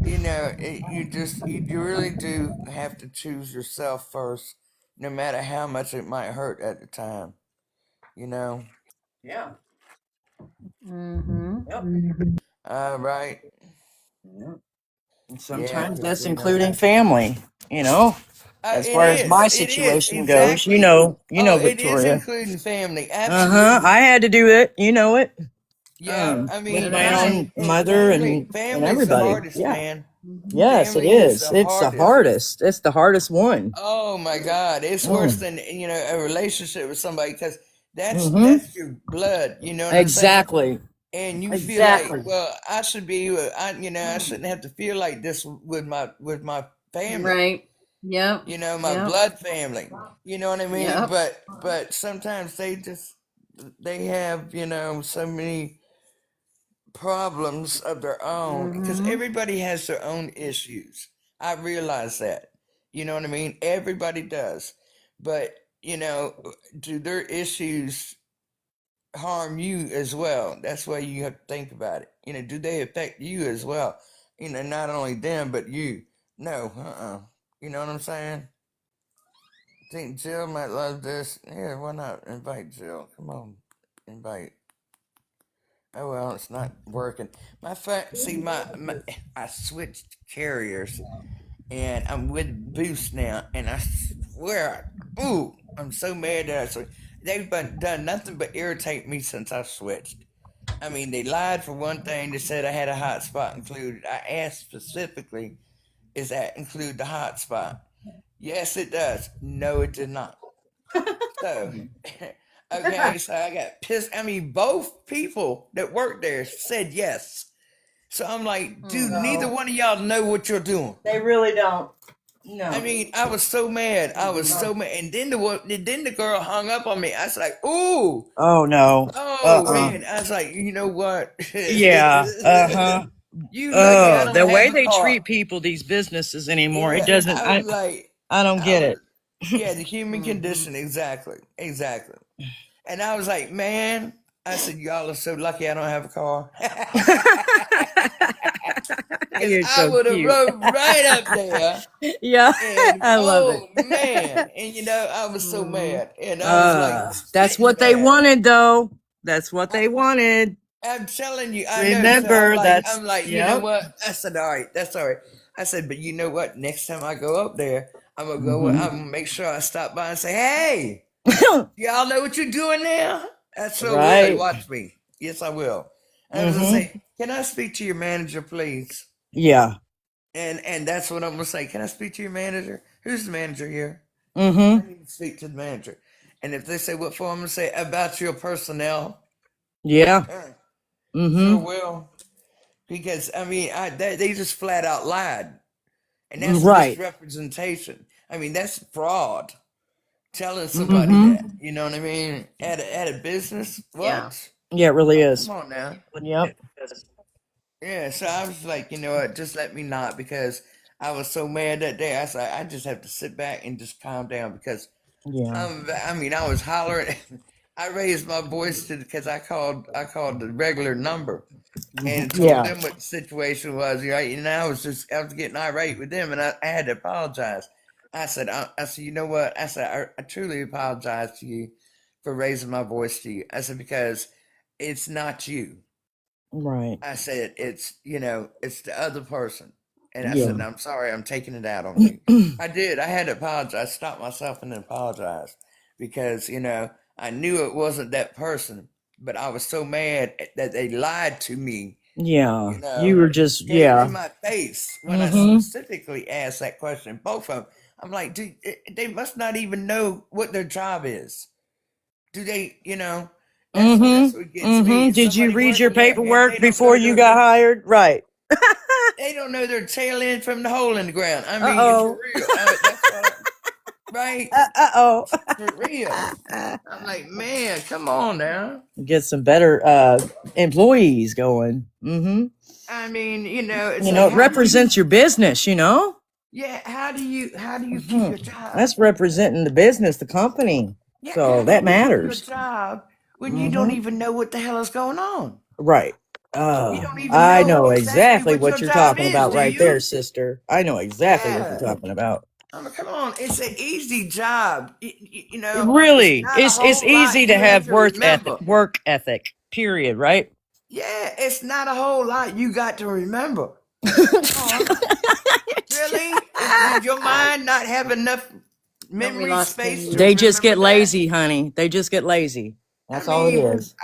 you know, you really do have to choose yourself first, no matter how much it might hurt at the time. You know. Yeah. Mm-hmm. Yep. Right. Yep. And Yeah, sometimes because that's including family, you know, as it far as my is. It is situation goes. exactly. It is Victoria. including family. Uh-huh. Absolutely. I had to do it, you know it. Yeah. I With mean, my own and mother and family's the everybody. hardest, Yeah. man. Yes, it Family is is. the It's the hardest. hardest. It's the hardest one. Oh my God, it's worse Mm. than a relationship with somebody because Mm-hmm. that's your blood. You know what I'm saying? Exactly. And you feel like, Exactly. well, I should be. I shouldn't have to feel like this with my family. Right. Yep. My Yep. blood family. You know what I mean? Yep. But sometimes they have so many problems of their own because Mm-hmm. everybody has their own issues. I realize that. You know what I mean? Everybody does. But, do their issues harm you as well? That's why you have to think about it. Do they affect you as well? Not only them, but you. No, You know what I'm saying? Think Jill might love this. Yeah, why not invite Jill? Come on, invite. Oh well, it's not working. I switched carriers, and I'm with Boost now, and I swear, I'm so mad that they've done nothing but irritate me since I switched. I mean, they lied for one thing. They said I had a hotspot included. I asked specifically, "Is that include the hotspot?" Yes, it does. No, it did not. So, okay, so I got pissed. I mean, both people that worked there said yes. So I'm like, dude, neither one of y'all know what you're doing. They really don't. No. I mean, I was so mad. I was so mad. And then the girl hung up on me. I was like, ooh. Oh no. Man. I was like, you know what? Yeah. Uh-huh. You lucky I don't The way have a they car. treat people, these businesses anymore, Yeah, it doesn't. I was like, I don't get it. Yeah, the human condition, exactly. And I was like, man, I said, y'all are so lucky I don't have a car. You're I so would have cute. rode right up there. Yeah, And I love it. man. And I was so mad. And I was like, That's what they wanted, though. That's what they wanted. I'm telling you, I know. Remember, So that's I'm like, you know what? I said, all right, that's all right. I said, but you know what? Next time I go up there, I'm gonna go. I'm gonna make sure I stop by and say, hey, y'all know what you're doing now? That's so Right. will. Watch me. Yes, I will. I was gonna say, can I speak to your manager, please? Yeah. And that's what I'm gonna say. Can I speak to your manager? Who's the manager here? I need to speak to the manager. And if they say what for, I'm gonna say about your personnel. Yeah. Sure will. Because I mean, they just flat out lied, and that's misrepresentation. I mean, that's fraud. Telling somebody that, you know what I mean, at a business, what? Yeah, it really is. Come on now. Yep. Yeah, so I was like, you know what, just let me not, because I was so mad that day. I said, I just have to sit back and just calm down because I mean, I was hollering. I raised my voice because I called the regular number and told them what the situation was, right? And I was getting irate with them, and I had to apologize. I said, you know what? I said, I truly apologize to you for raising my voice to you. I said, because it's not you. Right. I said, it's the other person. And I said, I'm sorry, I'm taking it out on you. I did. I had to apologize. I stopped myself and then apologized because, I knew it wasn't that person, but I was so mad that they lied to me. Yeah. You were just, in my face when I specifically asked that question. Both of them. I'm like, dude, they must not even know what their job is. Do they, That's what gets me. Did you Somebody read your working there and paperwork they don't before know you got hired? Right. They don't know their tail end from the hole in the ground. I mean, Uh-oh. for real. That's what right? Uh-oh. For real. I'm like, man, come on now. Get some better employees going. I mean, it's it represents your business, Yeah, how do you keep your job? That's representing the business, the company. Yeah, So that matters. Your job when you don't even know what the hell is going on. Right. I know exactly what you're talking about right there, sister. I know exactly what you're talking about. I mean, come on, it's an easy job. You know, it's Really, not a it's whole lot easy to you have have to remember. work ethic. Period. Right? Yeah, it's not a whole lot you got to remember. Come on. Really? Did your mind not have enough No, we memory lost space Katie. to They just remember get that? lazy, honey. They just get lazy. I That's all it mean, is.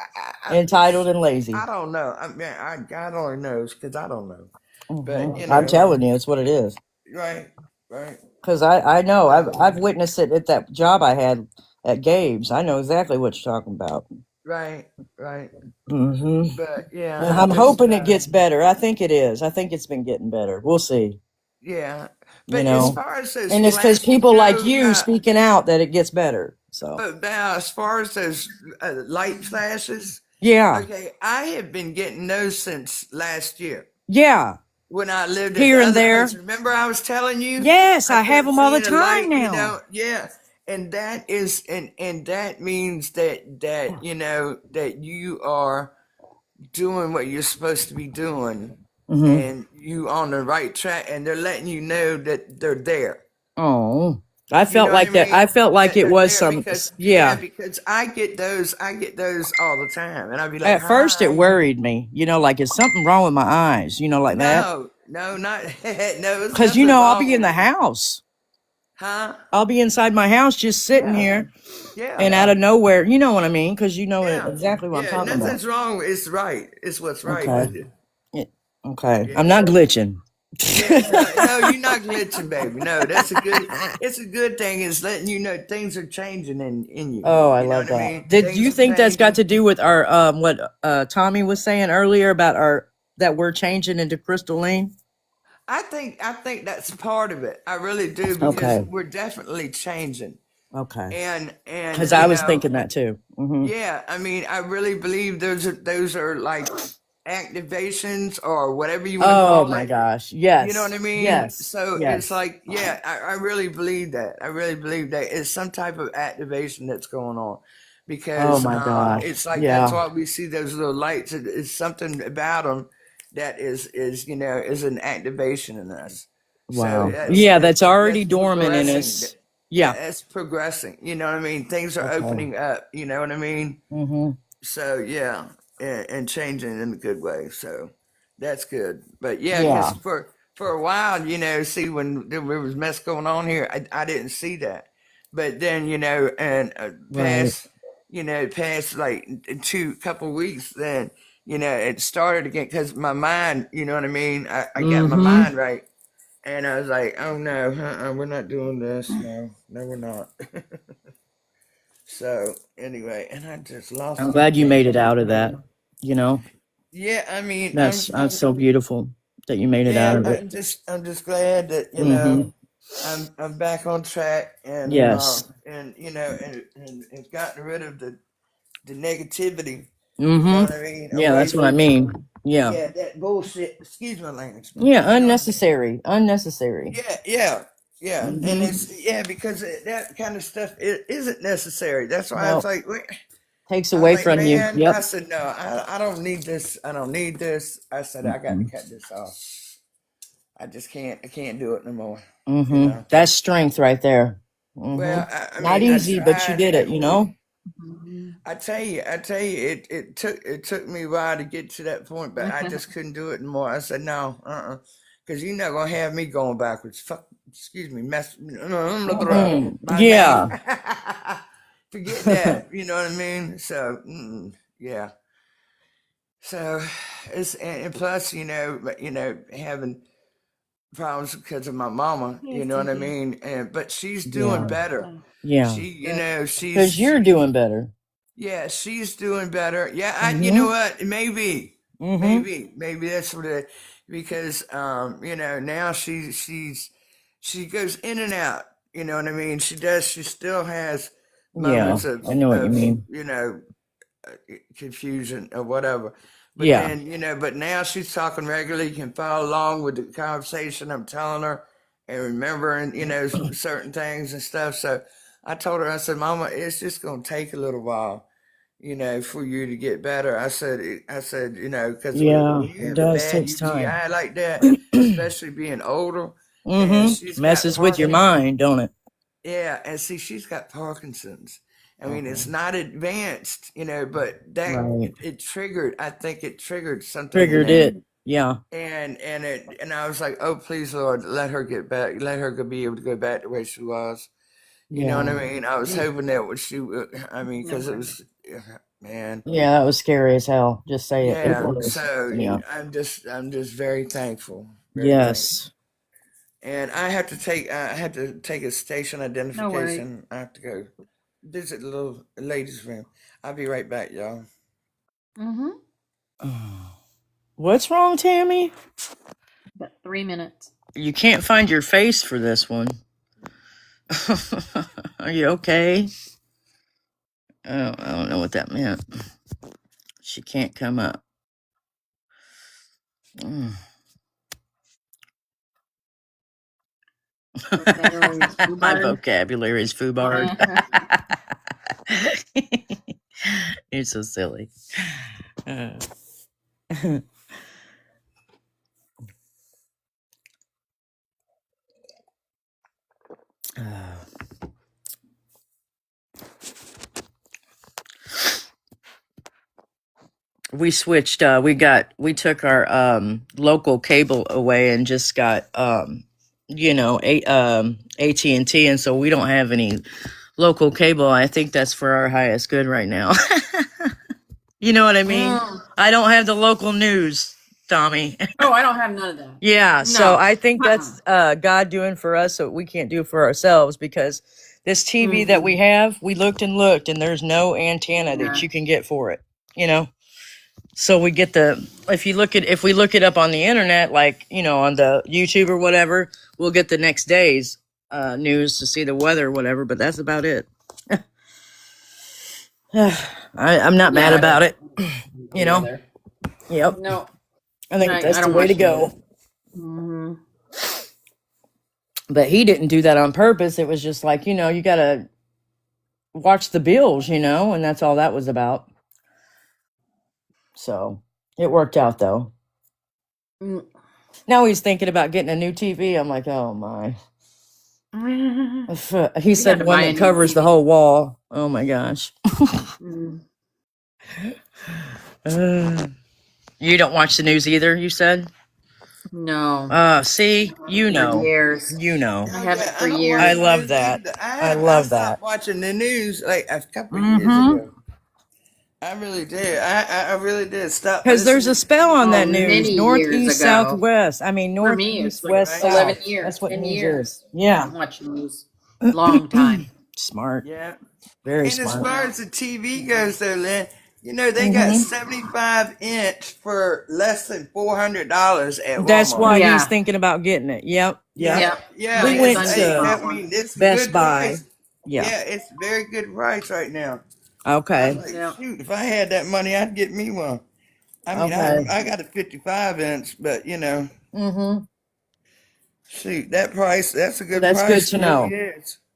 Entitled and lazy. I don't know. I mean, God only knows because I don't know. But you I'm know, telling you, it's what it is. right, right. Because I know I've witnessed it at that job I had at Gabe's. I know exactly what you're talking about. Right, right. Mm-hmm. But yeah, And I I'm just hoping it gets better. I think it is. I think it's been getting better. We'll see. yeah. You But as know, far as those and it's because classes people like go, you speaking out that it gets better. So but now as far as those light classes, yeah, okay, I have been getting those since last year yeah, when I lived at here the and other there. place. Remember, I was telling you Yes, I I have kept them all the seeing a time light, now. yeah. And that is, and that means that you know that you are doing what you're supposed to be doing, Mm-hmm. and you on the right track, and they're letting you know that they're there. Oh, I You felt know what I like that. I mean? felt like That it they're was there some. because Yeah. because I get those all the time, and I'd be like, At first, it "Hi." worried me. You know, like is something wrong with my eyes? You know, like that. No, no, not no. There's Because you nothing know, I'll wrong be in with the it, house. huh? I'll be inside my house, just sitting Yeah, here, yeah, and out of nowhere, you know what I mean? Because you know yeah, exactly what I'm yeah. talking about. Nothing's wrong. It's right. It's what's right Okay. with it. Okay. I'm Yeah. not glitching. Yeah, no, you're not glitching, baby. No, that's a good. It's a good thing. Is letting you know things are changing in you. Oh, I You know love what I that. mean? Did Things you are think that's got changing. to do with our what Tommy was saying earlier about our that we're changing into crystalline? I think that's part of it. I really do because Okay. we're definitely changing. Okay. And Because I was thinking that too. Hmm. yeah, I mean, I really believe those are like activations or whatever you want to Oh call my it. gosh. You know what Yes. I mean? Yes. So it's Yes. like, yeah, I really believe that. I really believe that it's some type of activation that's going on Oh because my gosh. it's like that's Yeah. why we see those little lights. It's something about them that is is an activation in us. So Wow. Yeah, that's already that's dormant in progressing. us. Yeah. That's progressing. You know what I mean? Things are Okay. opening up. You know what I mean? Mm-hmm. So yeah, and changing in a good way. So that's good. But yeah, because Yeah. for a while, see when there was mess going on here, I didn't see that. But then and Right. past like two couple weeks, then it started again because my mind, you know what I mean. I got my Mm-hmm. mind right, and I was like, oh no, we're not doing this. No, no, we're not. So anyway, and I just lost I'm my glad you train made of it out of thought. that. You know, Yeah, I mean, that's so beautiful that you made it out yeah, of it. I'm just glad that Mm-hmm. I'm back on track Yes. and and gotten rid of the negativity. You know what I mean? Mm-hmm. Yeah, Away that's what I from mean. Yeah. yeah that bullshit. Excuse my language. Yeah, You know what I mean? unnecessary. Unnecessary. Yeah, and Mm-hmm. it's because that kind of stuff it isn't necessary. That's why I was No, like, wait. takes I was away like, from you. man, I Yep. said, no, I don't need this. I don't need this. I said, I got to cut this off. I can't do it no more. You Mm-hmm. know. That's strength right there. Mm-hmm. Well, I Not mean, I easy, but you tried. did it, you know? I tell you, it took me a while to get to that point, but I just couldn't do it anymore. I said, no, because you're not gonna have me going backwards. Fuck, excuse me, mess, my name. Yeah. Forget that. You know what I mean? So, yeah. So it's and plus, having problems because of my mama. You know what I mean? And but she's doing Yeah. better. Yeah. She, Because you're doing better. yeah, she's doing better. Yeah, you know Mm-hmm. what? Maybe, Mm-hmm. maybe that's what it. Because now she goes in and out. You know what I mean? She does. She still has Yeah. moments I know what you of mean. confusion or whatever. But Yeah. then, but now she's talking regularly, can follow along with the conversation I'm telling her and remembering, certain things and stuff. So I told her, I said, Mama, it's just going to take a little while, for you to get better. I said, because Yeah. when you It have a does. bad Takes time. UTI like that, especially being older, and she's got Messes with your mind, don't it? Yeah, and see, she's got Parkinson's. I mean, it's Okay. not advanced, but that Right. it triggered. I think it triggered something in Triggered there, it. Yeah. and I was like, oh, please, Lord, let her get back, let her be able to go back to where she was. You know what Yeah. I mean? I was hoping that what she would. I mean, because it was, man, Yeah, that was scary as hell. Just say it. It yeah. was. So Yeah. I'm just very thankful, very thankful. Yes. And I had to take a station No worries. identification. I have to go visit the little ladies' room. I'll be right back, y'all. What's wrong, Tammy? Got 3 minutes. You can't find your face for this one. Are you okay? I don't know what that meant. She can't come up. Mm. My vocabulary is foobarred. You're so silly. We switched. We took our local cable away and just got AT&T, and so we don't have any local cable. I think that's for our highest good right now. You know what I mean? I don't have the local news, Tommy. Oh, I don't have none of that. Yeah, so No. I think that's God doing for us what we can't do for ourselves, because this TV that we have, we looked and looked, and there's no antenna that you can get for it. So we get if we look it up on the internet, like, on the YouTube or whatever, we'll get the next day's news to see the weather or whatever, but that's about it. I'm not mad about it. Yep. No. I think that's the way to go. But he didn't do that on purpose. It was just like, you got to watch the bills, and that's all that was about. So it worked out, though. Now he's thinking about getting a new TV. I'm like, oh my. He said one that covers the whole wall. Oh my gosh. You don't watch the news either, you said? No. See, Years. I have it for years. I love that. I love that. Stopped watching the news like a couple of years ago. I really did. I really did stop. Because there's a spell on that news. many Northeast, years ago. southwest. I mean, For me, northeast, it's like west, 11 south. years. That's what 10 news years. is. Yeah. I'm watching news. Long time. Smart. Yeah. Very And smart. as far as the TV goes, though, Lynn, they got 75-inch for less than $400 at Walmart. That's why he's thinking about getting it. Yep. Yeah. We went to it's Best good Buy. price. Yeah. It's very good price right now. Okay. I was like, shoot, if I had that money, I'd get me one. I mean, I got a 55-inch, but shoot, that price, that's a good price. That's good to know.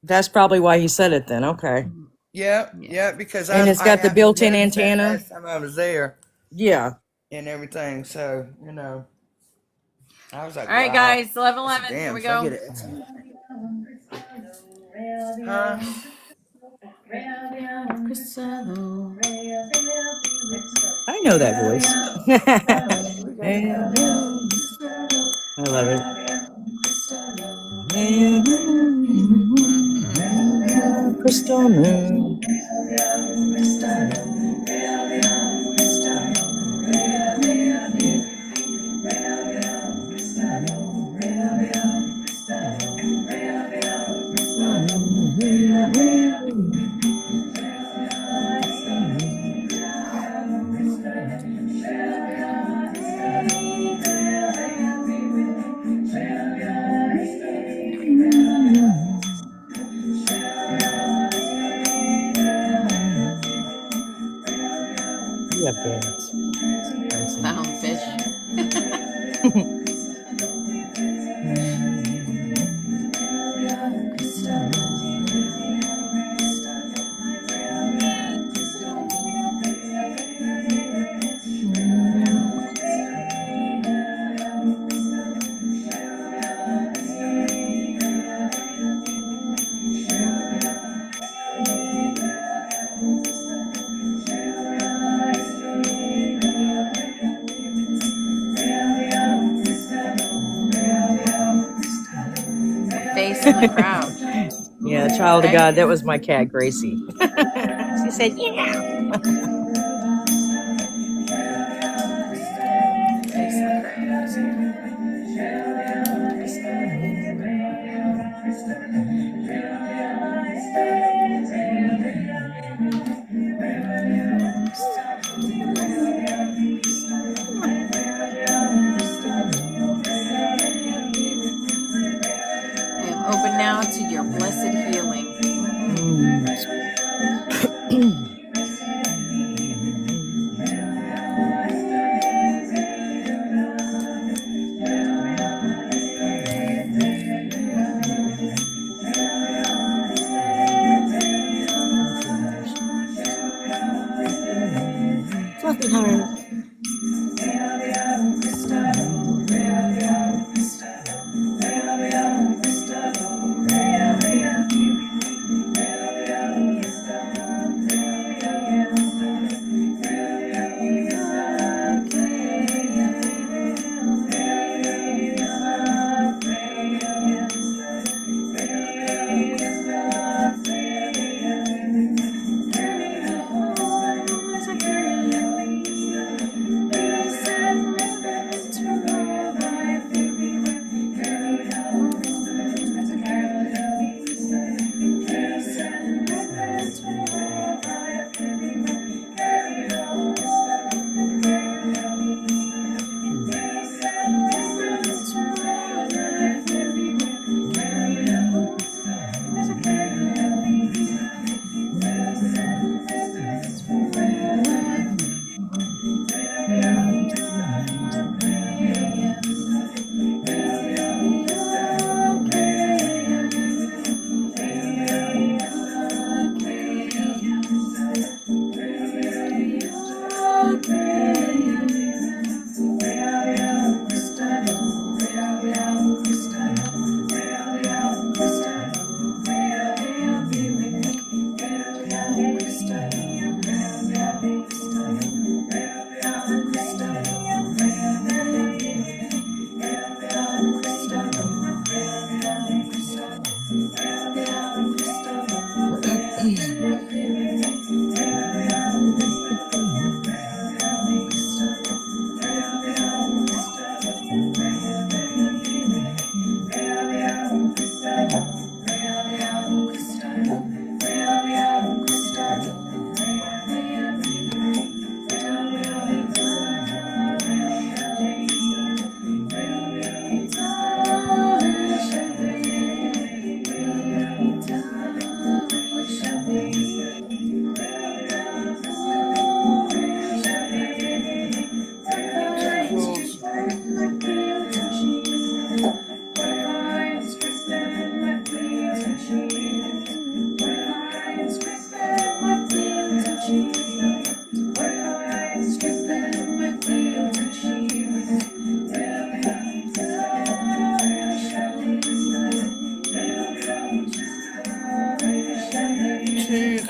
That's probably why he said it then. Okay. Yeah, because it's got the built-in antenna. Last time I was there. Yeah. And everything, so I was like, all right, wow. guys, 11:11. Here we go. Huh? I know that voice. I love it. Crystal moon. in the crowd. Yeah, child of Okay. God. That was my cat, Gracie. She said, yeah. Face the crowd. I am open now to your blessed healing. Fluffy heart.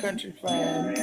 Country flag.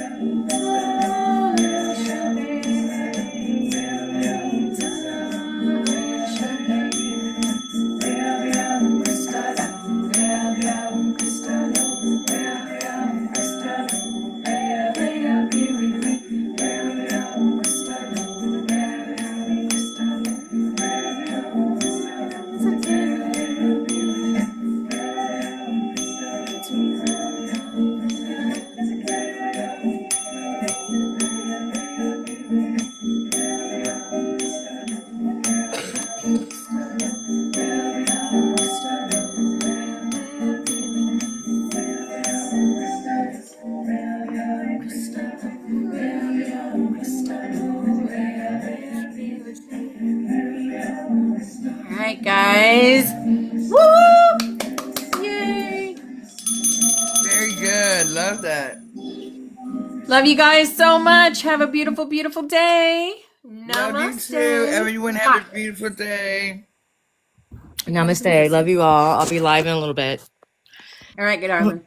All right, guys. Woo! Yay! Very good. Love that. Love you guys so much. Have a beautiful, beautiful day. Love you Namaste. too. Everyone have a beautiful day. Namaste. Love you all. I'll be live in a little bit. All right, good, darling.